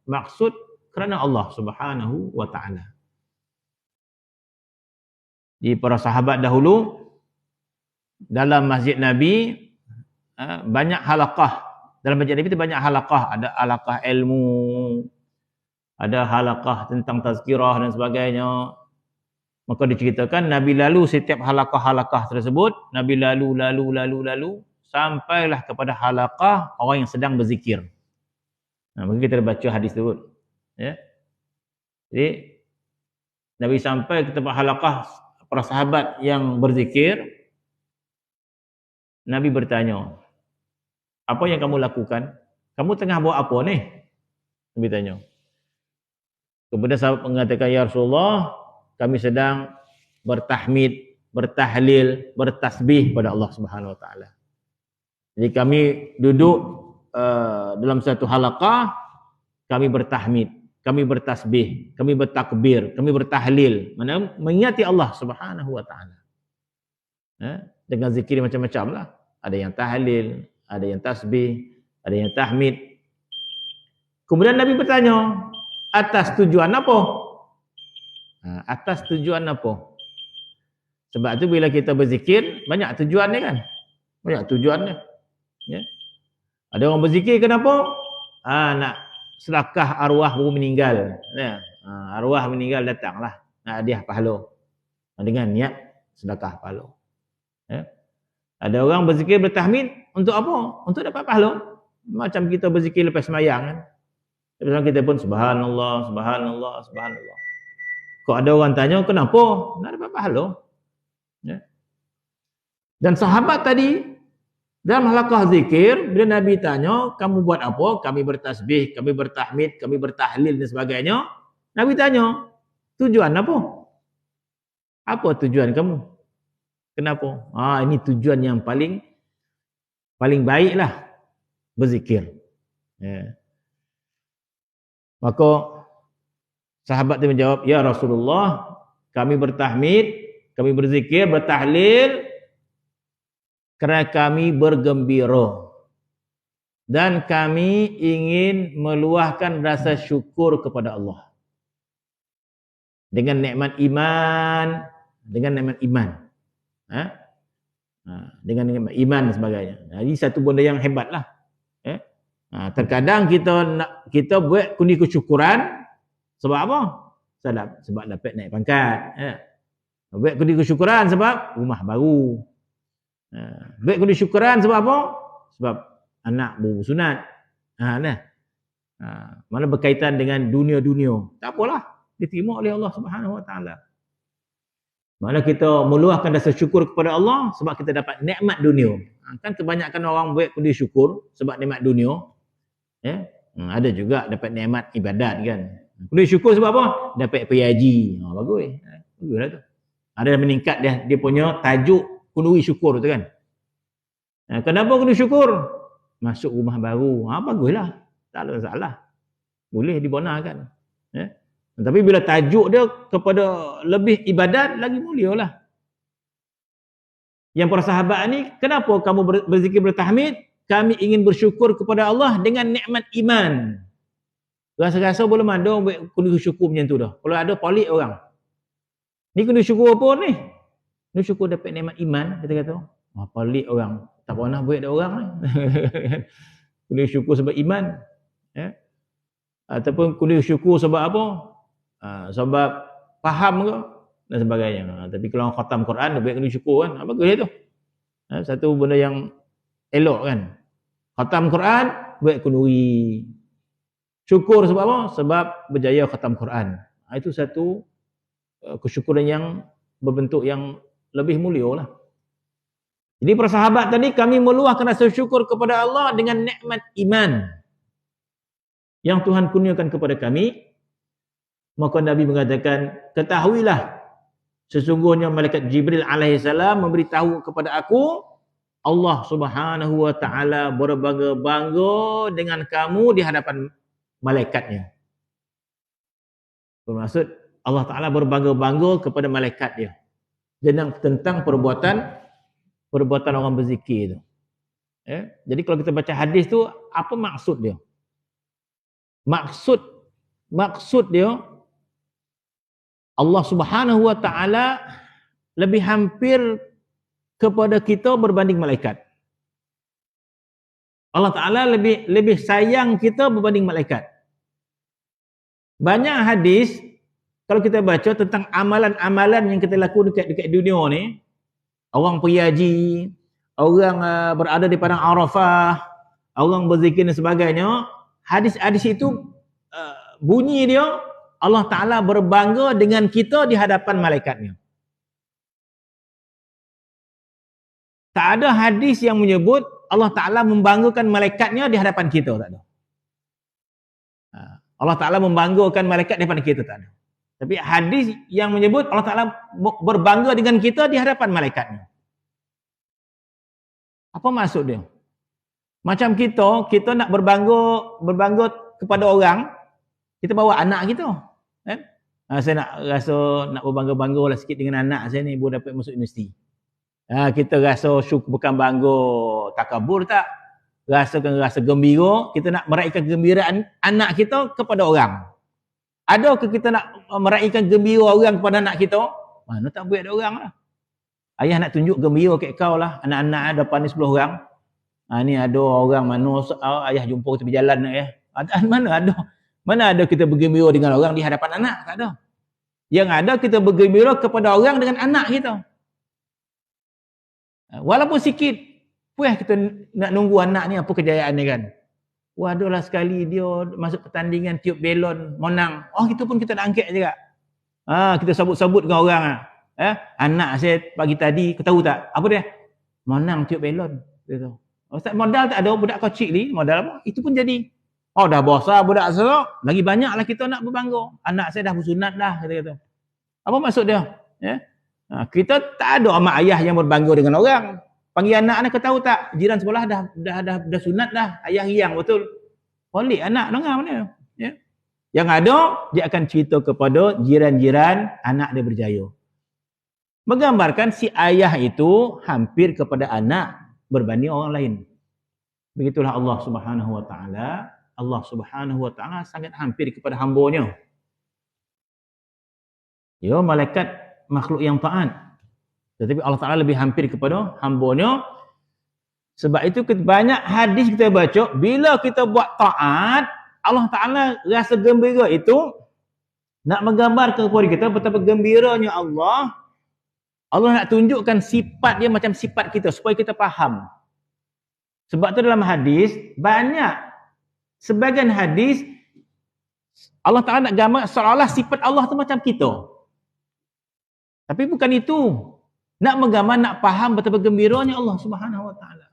maksud kerana Allah Subhanahu wa taala. Di para sahabat dahulu dalam masjid Nabi banyak halaqah. Dalam masjid Nabi itu banyak halaqah, ada halaqah ilmu, ada halaqah tentang tazkirah dan sebagainya. Maka diceritakan Nabi lalu setiap halaqah-halaqah tersebut, Nabi lalu sampailah kepada halaqah orang yang sedang berzikir. Mungkin kita baca hadis tersebut. Ya. Jadi Nabi sampai ke tempat halaqah para sahabat yang berzikir. Nabi bertanya, apa yang kamu lakukan? Kamu tengah buat apa ni? Nabi tanya. Kemudian sahabat mengatakan, ya Rasulullah, kami sedang bertahmid, bertahlil, bertasbih pada Allah Subhanahu Wa Taala. Jadi kami duduk dalam satu halaqah, kami bertahmid, kami bertasbih, kami bertakbir, kami bertahlil, mana mengingati Allah Subhanahu Wa Taala. Dengan zikir macam-macam lah. Ada yang tahlil, ada yang tasbih, ada yang tahmid. Kemudian Nabi bertanya, atas tujuan apa? Atas tujuan apa? Sebab tu bila kita berzikir, banyak tujuannya kan? Banyak tujuannya. Ya. Ada orang berzikir kenapa? Nak sedekah arwah baru meninggal. Ya. Arwah meninggal datanglah. Nak hadiah pahala. Dengan niat sedekah pahala. Ya. Ada orang berzikir bertahmid untuk apa? Untuk dapat pahala. Macam kita berzikir lepas sembahyang kan. Lepas kita pun subhanallah, subhanallah, subhanallah. Kok ada orang tanya kenapa? Nak dapat pahala. Ya. Dan sahabat tadi dalam halaqah zikir, bila Nabi tanya, kamu buat apa? Kami bertasbih, kami bertahmid, kami bertahlil dan sebagainya. Nabi tanya, tujuan apa? Apa tujuan kamu? Kenapa? Ini tujuan yang paling baiklah, berzikir. Ya. Maka sahabat itu menjawab, ya Rasulullah, kami bertahmid, kami berzikir, bertahlil kerana kami bergembira dan kami ingin meluahkan rasa syukur kepada Allah dengan nikmat iman, dengan nikmat iman dan sebagainya. Ini satu benda yang hebatlah. Terkadang kita buat kundi kesyukuran sebab apa? Sebab dapat naik pangkat. Buat kundi kesyukuran sebab rumah baru. Buat kundi syukuran sebab apa? Sebab anak baru sunat. Mana berkaitan dengan dunia-dunia. Tak apalah, diterima oleh Allah Subhanahu Wa Taala. Mana kita meluahkan rasa syukur kepada Allah sebab kita dapat nikmat dunia. Kan kebanyakan orang buat kundi syukur sebab nikmat dunia. Ya? Ada juga dapat nikmat ibadat kan. Kundi syukur sebab apa? Dapat pergi haji. Bagus. Baguslah tu. Ada yang meningkat dia punya tajuk kundi syukur tu kan. Kenapa kundi syukur? Masuk rumah baru. Baguslah. Tak ada masalah. Boleh dibenarkan. Ya? Tapi bila tajuk dia kepada lebih ibadat, lagi mulialah. Yang para sahabat ni, kenapa kamu berzikir bertahmid? Kami ingin bersyukur kepada Allah dengan nikmat iman. Rasa-rasa belum ada orang buat kundi syukur macam tu dah. Kalau ada, pelik orang. Ni kundi syukur apa ni? Kundi syukur dapat nikmat iman, kita kata. Pelik orang. Tak pernah buat ada orang ni. Kundi syukur sebab iman. Ya? Ataupun kundi syukur sebab apa? Sebab faham ke? Dan sebagainya. Tapi kalau orang khatam Quran, dia buat kundi syukur kan. Bagus dia tu. Satu benda yang elok kan. Khatam Quran, buat kundi syukur sebab apa? Sebab berjaya khatam Quran. Itu satu kesyukuran yang berbentuk yang lebih mulia lah. Jadi para sahabat tadi, kami meluahkan rasa syukur kepada Allah dengan nikmat iman yang Tuhan kurniakan kepada kami. Maka Nabi mengatakan, ketahuilah sesungguhnya malaikat Jibril alaihissalam memberitahu kepada aku, Allah Subhanahu Wa Taala berbangga-bangga dengan kamu di hadapan malaikatnya. Bermaksud Allah Taala berbangga-bangga kepada malaikat dia tentang perbuatan orang berzikir itu. Jadi kalau kita baca hadis tu, apa maksud dia? Maksud dia, Allah Subhanahu Wa Taala lebih hampir kepada kita berbanding malaikat. Allah Ta'ala lebih sayang kita berbanding malaikat. Banyak hadis kalau kita baca tentang amalan-amalan yang kita lakukan dekat dunia ni, orang pergi haji, orang berada di padang Arafah, orang berzikir dan sebagainya, hadis-hadis itu bunyi dia, Allah Ta'ala berbangga dengan kita di hadapan malaikatnya. Tak ada hadis yang menyebut Allah Ta'ala membanggakan malaikatnya di hadapan kita, tak ada. Allah Ta'ala membanggakan malaikat di hadapan kita, tak ada. Tapi hadis yang menyebut Allah Ta'ala berbangga dengan kita di hadapan malaikatnya. Apa maksud dia? Macam kita nak berbangga kepada orang, kita bawa anak kita. Kan? Saya nak berbangga-bangga lah sikit dengan anak saya ni, baru dapat masuk universiti. Kita rasa syukur, bukan bangga takabur tak. Rasa gembira, kita nak meraihkan kegembiraan anak kita kepada orang. Adakah kita nak meraihkan gembira orang kepada anak kita? Mana tak boleh ada orang lah. Ayah nak tunjuk gembira kat kau lah. Anak-anak depan ni 10 orang. Ni ada orang mana ayah jumpa tepi jalan nak ya. Mana ada kita bergembira dengan orang di hadapan anak? Tak ada. Yang ada kita bergembira kepada orang dengan anak kita. Walaupun sikit, puas kita nak nunggu anak ni apa kejayaan dia kan. Wah, adalah sekali dia masuk pertandingan tiup belon, menang. Itu pun kita nak angkat juga. Kita sabut-sabut dengan orang. Anak saya pagi tadi, kau tahu tak? Apa dia? Menang tiup belon. Dia tahu. Ustaz, modal tak ada, budak kecil ni, modal apa? Itu pun jadi. Dah besar budak saya, lagi banyaklah kita nak berbangga. Anak saya dah bersunat dah, kata. Apa maksud dia? Kita tak ada mak ayah yang berbangga dengan orang. Panggil anak kau tahu tak? Jiran sebelah dah sunat dah. Ayah riang betul. Pelik anak dengar mana? Ya. Yang ada, dia akan cerita kepada jiran-jiran anak dia berjaya. Menggambarkan si ayah itu hampir kepada anak berbanding orang lain. Begitulah Allah Subhanahu Wa Taala. Allah Subhanahu Wa Taala sangat hampir kepada hamba-Nya. Ya, malaikat makhluk yang taat. Tetapi Allah Ta'ala lebih hampir kepada hamba-Nya. Sebab itu banyak hadis kita baca, bila kita buat taat, Allah Ta'ala rasa gembira itu, nak menggambarkan kepada kita betapa gembiranya Allah. Allah nak tunjukkan sifat dia macam sifat kita, supaya kita faham. Sebab tu dalam hadis, sebagian hadis, Allah Ta'ala nak gambar seolah-olah sifat Allah tu macam kita. Tapi bukan itu. Nak menggambar, nak faham betapa gembiranya Allah Subhanahu Wa Taala.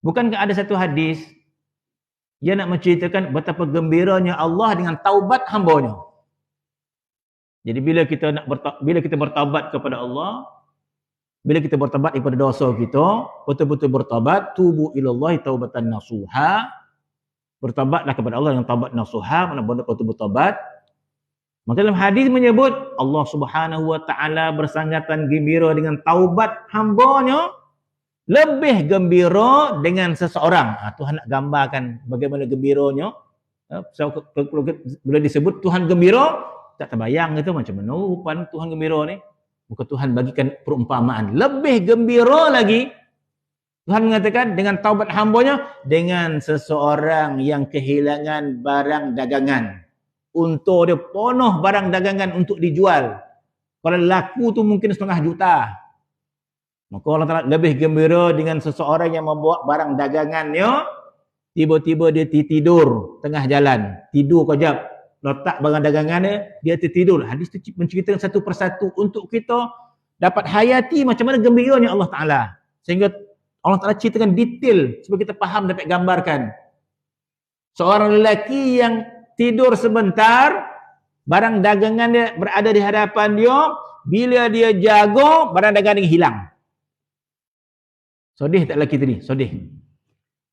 Bukankah ada satu hadis yang nak menceritakan betapa gembiranya Allah dengan taubat hamba-Nya. Jadi bila kita bertaubat kepada Allah, bila kita bertaubat daripada dosa kita, betul-betul bertaubat, tubu ilallahi taubatan nasuha. Bertaubatlah kepada Allah dengan taubat nasuha, mana betul-betul bertaubat. Maka dalam hadis menyebut Allah Subhanahu Wa Taala bersangatan gembira dengan taubat hamba-Nya, lebih gembira dengan seseorang. Tuhan nak gambarkan bagaimana gembiranya. Bila disebut Tuhan gembira, tak terbayang gitu macam mana rupa Tuhan gembira ni. Maka Tuhan bagikan perumpamaan. Lebih gembira lagi, Tuhan mengatakan dengan taubat hamba-Nya, dengan seseorang yang kehilangan barang dagangan. Untuk dia penuh barang dagangan untuk dijual. Kalau laku tu mungkin 500,000. Maka Allah Ta'ala lebih gembira dengan seseorang yang membawa barang dagangannya, tiba-tiba dia tidur tengah jalan. Tidur kejap, letak barang dagangannya, dia tertidur. Hadis tu menceritakan satu persatu untuk kita dapat hayati macam mana gembiranya Allah Ta'ala. Sehingga Allah Ta'ala ceritakan detail supaya kita faham, dapat gambarkan. Seorang lelaki yang tidur sebentar, barang dagangan dia berada di hadapan dia, bila dia jaga, barang dagangan dia hilang. Sodih tak lelaki tadi? Sodih.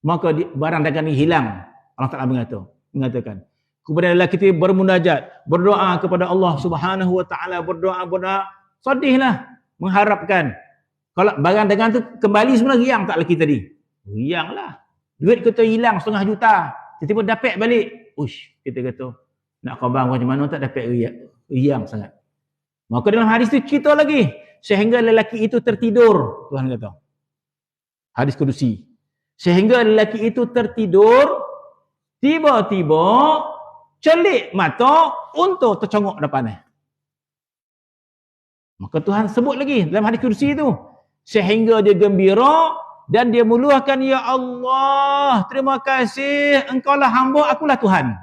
Maka barang dagangan dia hilang. Allah Ta'ala mengatakan. Kemudian lelaki itu bermunajat, berdoa kepada Allah Subhanahu Wa Ta'ala, berdoa. Sodihlah, mengharapkan. Kalau barang dagangan tu kembali semula, riang tak lelaki tadi? Rianglah. Duit kita hilang 500,000. Tiba-tiba dapat balik. Kita kata, nak khabar macam mana tak dapat riang sangat. Maka dalam hadis itu cerita lagi, sehingga lelaki itu tertidur. Tuhan kata, hadis kudusi, sehingga lelaki itu tertidur, tiba-tiba celik mata untuk tercongok depannya. Maka Tuhan sebut lagi dalam hadis kursi itu, sehingga dia gembira dan dia meluahkan, ya Allah, terima kasih, engkaulah hamba, akulah Tuhan.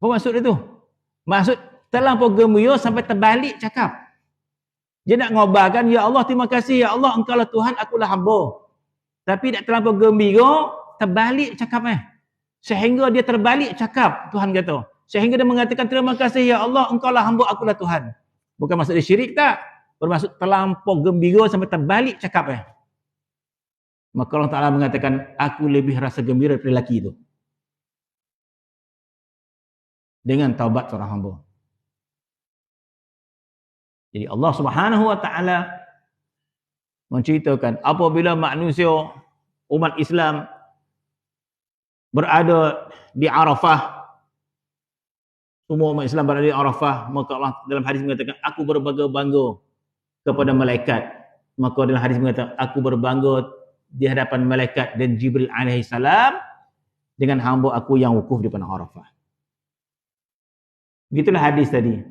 Apa maksud itu? Maksud terlampau gembira sampai terbalik cakap. Dia nak ngobarkan, ya Allah, terima kasih, ya Allah, engkaulah Tuhan, akulah hamba. Tapi tak terlampau gembira, terbalik cakapnya. Sehingga dia terbalik cakap, Tuhan kata. Sehingga dia mengatakan, terima kasih ya Allah, engkaulah hamba, akulah Tuhan. Bukan maksud dia syirik tak? Bermaksud terlampau gembira sampai terbalik cakapnya. Maka Allah Ta'ala mengatakan, aku lebih rasa gembira daripada lelaki itu. Dengan taubat seorang hamba. Jadi Allah Subhanahu Wa Ta'ala menceritakan, apabila manusia, umat Islam, berada di Arafah, semua umat Islam berada di Arafah, maka Allah dalam hadis mengatakan, aku berbangga-bangga kepada malaikat. Maka dalam hadis mengatakan, aku berbangga di hadapan malaikat dan Jibril alaihissalam dengan hamba aku yang wukuf di padang Arafah. Begitulah hadis tadi.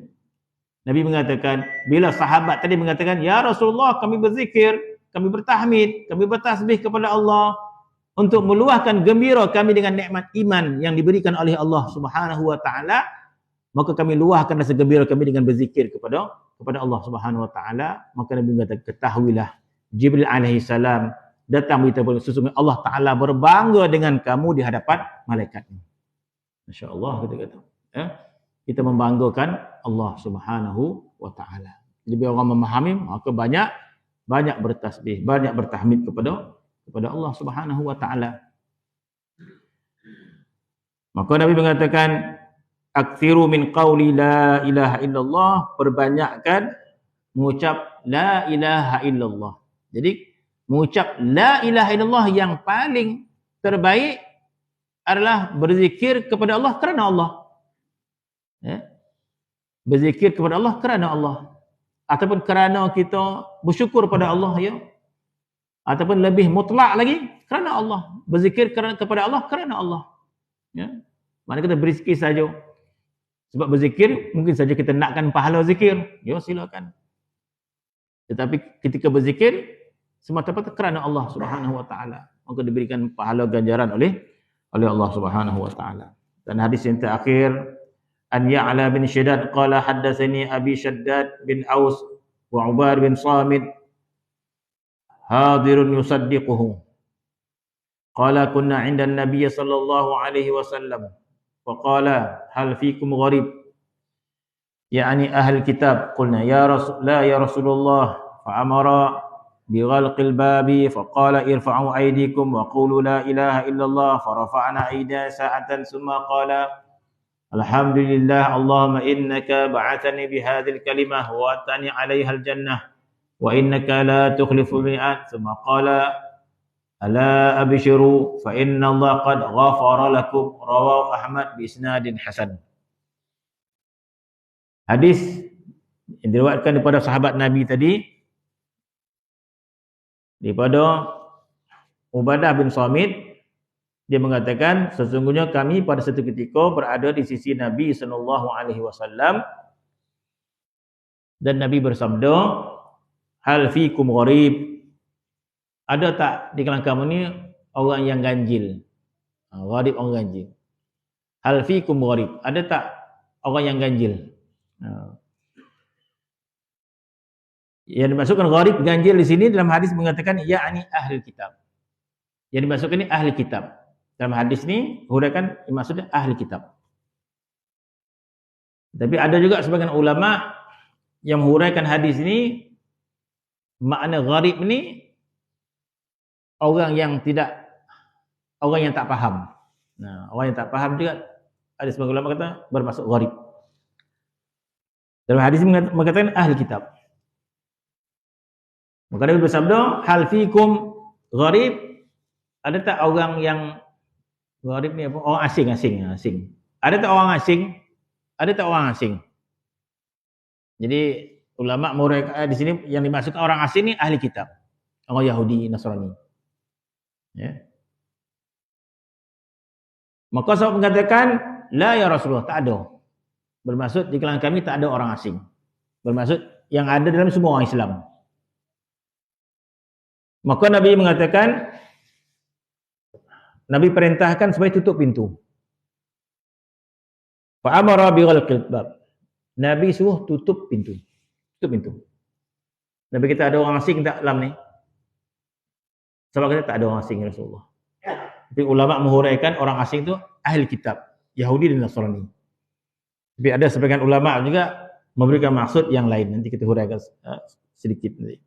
Nabi mengatakan, bila sahabat tadi mengatakan, ya Rasulullah, kami berzikir, kami bertahmid, kami bertasbih kepada Allah untuk meluahkan gembira kami dengan nikmat iman yang diberikan oleh Allah Subhanahu Wa Ta'ala, maka kami luahkan rasa gembira kami dengan berzikir kepada Allah Subhanahu Wa Ta'ala. Maka Nabi mengatakan, ketahuilah, Jibril alaihissalam datang beritahu, sesungguhnya Allah Ta'ala berbangga dengan kamu di hadapan malaikatnya. Masya Allah, kita kata. Kita membanggakan Allah Subhanahu Wa Ta'ala. Jadi biar orang memahami, maka banyak bertasbih, banyak bertahmid kepada Allah Subhanahu Wa Ta'ala. Maka Nabi mengatakan, aktsiru min qawli la ilaha illallah, perbanyakkan mengucap la ilaha illallah. Jadi mengucap la ilaha illallah yang paling terbaik adalah berzikir kepada Allah kerana Allah. Berzikir kepada Allah kerana Allah, ataupun kerana kita bersyukur pada Allah, ya, ataupun lebih mutlak lagi kerana Allah, berzikir kepada Allah kerana Allah, ya. Mana kita berzikir saja sebab berzikir, mungkin saja kita nakkan pahala zikir, ya silakan. Tetapi ketika berzikir semata-mata kerana Allah Subhanahu Wa Ta'ala, maka diberikan pahala ganjaran oleh Allah Subhanahu Wa Ta'ala. Dan hadis yang terakhir, an Ya'la bin Shaddad qala haddatsani Abi Shaddad bin Aus wa Ubar bin Samit hadirun yusaddiquhu qala kunna 'inda an-nabiy sallallahu alaihi wasallam wa qala hal fikum gharib yani ahli kitab, qulna ya Rasulullah, fa amara bi ghalqil babi fa qala irfa'u aydikum wa qulu la ilaha illallah, fa rafa'na aydana sa'atan thumma qala alhamdulillah Allahumma innaka ba'athani bihadhil kalimah wa atani 'alaiha al-jannah wa innaka la tukhliful mi'ad, thumma qala ala abshiru fa inna Allah qad ghafara lakum, rawahu Ahmad bi isnadin hasan. Hadis yang diriwayatkan daripada sahabat Nabi tadi, daripada Ubadah bin Samit, dia mengatakan, sesungguhnya kami pada satu ketika berada di sisi Nabi sallallahu alaihi wasallam dan Nabi bersabda, hal fikum gharib, ada tak di kalangan kamu ni orang yang ganjil? Gharib, orang ganjil. Hal fikum gharib, ada tak orang yang ganjil? Yang dimasukkan gharib, ganjil di sini dalam hadis mengatakan yakni ahli kitab. Yang dimasukkan ini ahli kitab. Dalam hadis ni huraikan maksudnya ahli kitab. Tapi ada juga sebagian ulama yang huraikan hadis ini, makna gharib ni orang yang tak faham. Nah, orang yang tak faham juga ada sebagian ulama kata bermaksud gharib. Dalam hadis mengatakan ahli kitab. Maka Nabi bersabda, hal fikum gharib, ada tak orang yang gharib ni apa? Orang asing. Ada tak orang asing? Ada tak orang asing? Jadi ulama di sini yang dimaksudkan orang asing ni ahli kitab. Orang Yahudi, Nasrani. Ya. Maka sahabat mengatakan, la ya Rasulullah, tak ada. Bermaksud di kalangan kami tak ada orang asing. Bermaksud yang ada dalam semua orang Islam. Maka Nabi mengatakan, Nabi perintahkan supaya tutup pintu. Fa amara bi ghalqil bab. Nabi suruh tutup pintu. Tutup pintu. Nabi kita ada orang asing tak dalam ni? Sebab kita tak ada orang asing Rasulullah. Tapi ulama menghuraikan orang asing tu ahli kitab, Yahudi dan Nasrani. Tapi ada sebagian ulama juga memberikan maksud yang lain. Nanti kita huraikan sedikit nanti.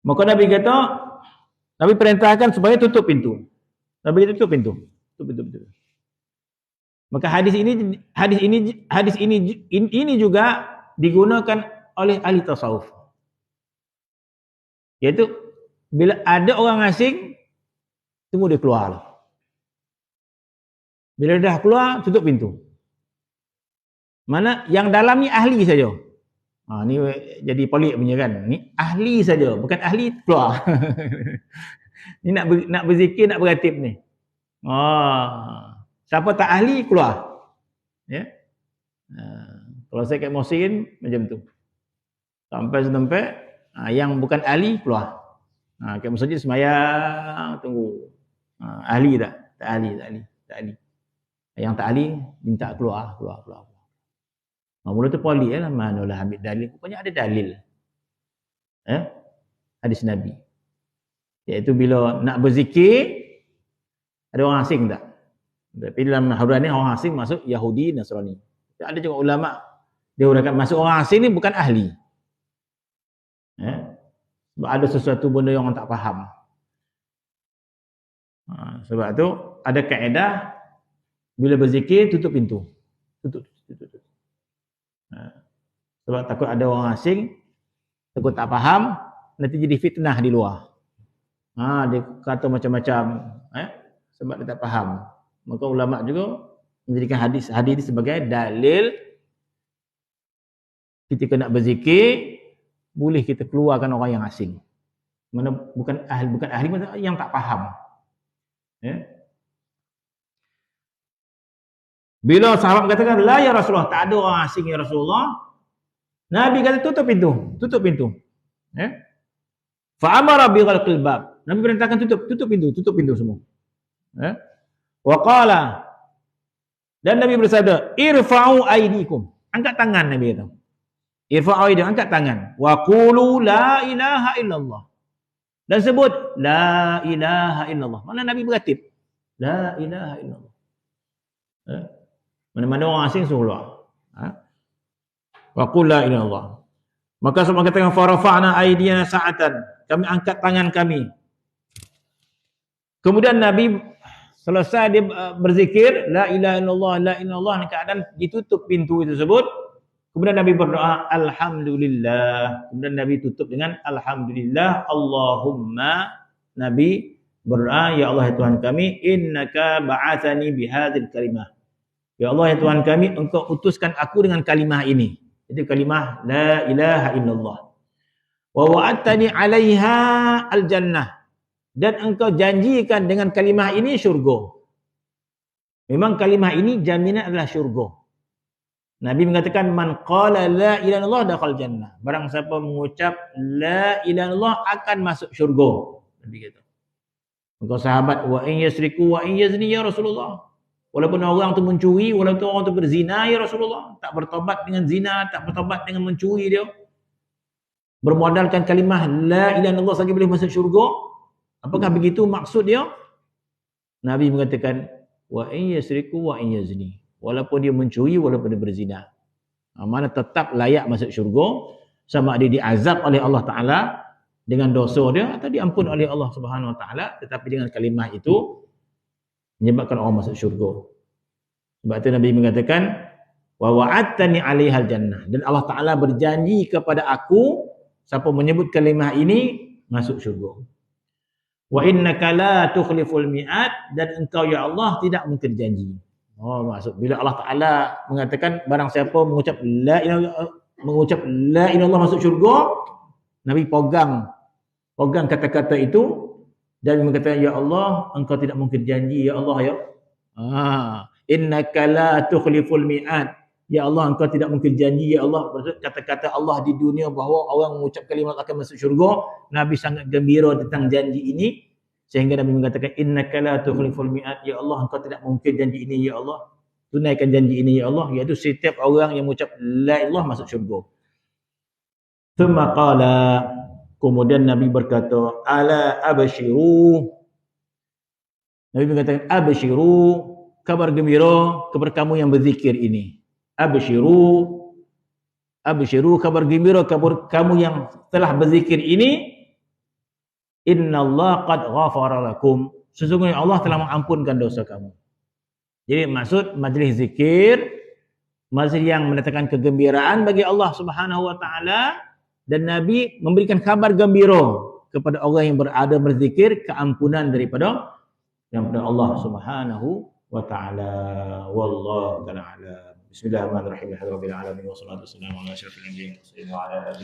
Maka Nabi kata, Nabi perintahkan supaya tutup pintu. Nabi kata tutup pintu. Tutup pintu. Maka hadis ini juga digunakan oleh ahli tasawuf. Yaitu bila ada orang asing, tunggu dia keluar. Bila dah keluar, tutup pintu. Mana yang dalam ni ahli saja. Ni jadi pelik punya kan. Ni ahli saja, bukan ahli keluar. Ni nak berzikir, nak beratib ni. Siapa tak ahli keluar. Ya. Kalau saya kat Mosin macam tu. Sampai setempat yang bukan ahli keluar. Kat masjid semayang tunggu. Ahli tak? Tak ahli. Yang tak ahli minta keluar. Mula tu polik lah, manalah ambil dalil. Rupanya ada dalil. Hadis Nabi. Iaitu bila nak berzikir, ada orang asing tak? Tapi dalam haluan ni orang asing masuk Yahudi, Nasrani. Ada juga ulama dia uraikan masuk orang asing ni bukan ahli. Sebab ada sesuatu benda yang orang tak faham. Sebab tu ada kaedah bila berzikir tutup pintu. Tutup. Sebab takut ada orang asing, takut tak faham, nanti jadi fitnah di luar. Dia kata macam-macam, sebab dia tak faham. Maka ulama juga menjadikan hadis ini sebagai dalil ketika nak berzikir boleh kita keluarkan orang yang asing. Mana bukan ahli yang tak faham. Bila sahabat katakan la ya Rasulullah, tak ada orang asing ya Rasulullah, Nabi kata tutup pintu. Fa amara bi ghalqil bab. Nabi perintahkan tutup pintu semua. Wa qala, dan Nabi bersabda, irfa'u aydikum. Angkat tangan, Nabi kata. Irfa'u aydikum, angkat tangan. Wa qulu la ilaha illallah. Dan sebut la ilaha illallah. Mana Nabi beratib? La ilaha illallah. Mana-mana orang asing suruh keluar. Wa qul la ilaha illallah. Maka semua katakan farafa'na aydiyana sa'atan. Kami angkat tangan kami. Kemudian Nabi selesai dia berzikir la ilaha illallah, la ilaha illallah, dalam keadaan ditutup pintu itu tersebut. Kemudian Nabi berdoa alhamdulillah. Kemudian Nabi tutup dengan alhamdulillah. Allahumma, Nabi berdoa, ya Allah ya Tuhan kami, innaka ba'athani bihadzal kalimah. Ya Allah ya Tuhan kami, engkau utuskan aku dengan kalimah ini. Itu kalimah la ilaha illallah. Wa wa'adtani 'alaiha al-jannah. Dan engkau janjikan dengan kalimah ini syurga. Memang kalimah ini jaminan adalah syurga. Nabi mengatakan man qala la ilaha illallah dakhal jannah. Barang siapa mengucap la ilaha illallah akan masuk syurga. Nabi kata. Maka sahabat, wa in yasriku wa in yazni ya Rasulullah. Walaupun orang tu mencuri, walaupun orang tu berzina ya Rasulullah, tak bertobat dengan zina, tak bertobat dengan mencuri dia, bermodalkan kalimah la ilaha illallah saja boleh masuk syurga. Apakah begitu maksud dia? Nabi mengatakan wa in yasriku wa in yazni. Walaupun dia mencuri, walaupun dia berzina, mana tetap layak masuk syurga, sama ada diazab oleh Allah Taala dengan dosa dia atau diampun oleh Allah Subhanahu Wa Taala, tetapi dengan kalimah itu menyebabkan orang masuk syurga. Sebab itu Nabi mengatakan wa wa'adtani 'alaihal jannah, dan Allah Taala berjanji kepada aku siapa menyebut kalimah ini masuk syurga. Wa innaka la tukhliful mi'ad, dan engkau ya Allah tidak mungkir janji. Maksud bila Allah Taala mengatakan barang siapa mengucap la ilaha illallah masuk syurga, Nabi pegang kata-kata itu dan mengatakan ya Allah engkau tidak mungkir janji ya Allah ya. Innaka la tukhliful mi'ad, Ya Allah, engkau tidak mungkin janji, ya Allah. Maksud kata-kata Allah di dunia bahawa orang mengucap kalimat akan masuk syurga. Nabi sangat gembira tentang janji ini. Sehingga Nabi mengatakan, innaka la tukhliful mi'ad. Ya Allah, engkau tidak mungkin janji ini, ya Allah. Tunaikan janji ini, ya Allah. Iaitu setiap orang yang mengucap la ilah masuk syurga. Thumma qala. Kemudian Nabi berkata, ala abshiru. Nabi mengatakan, abshiru. Kabar gembira kepada kamu yang berzikir ini. Abshiru, abshiru, kabar gembira kepada kamu yang telah berzikir ini. Innallaha qad ghafara lakum. Sesungguhnya Allah telah mengampunkan dosa kamu. Jadi maksud majlis zikir, majlis yang mendatangkan kegembiraan bagi Allah Subhanahu wa taala, dan Nabi memberikan kabar gembira kepada orang yang berada berzikir keampunan daripada Allah Subhanahu wa taala. Wallahu ta'ala a'lam. Bismillahirrahmanirrahim. Alhamdulillahirabbil alamin wassalatu wassalamu ala asyrofil anbiya'i wa ala alihi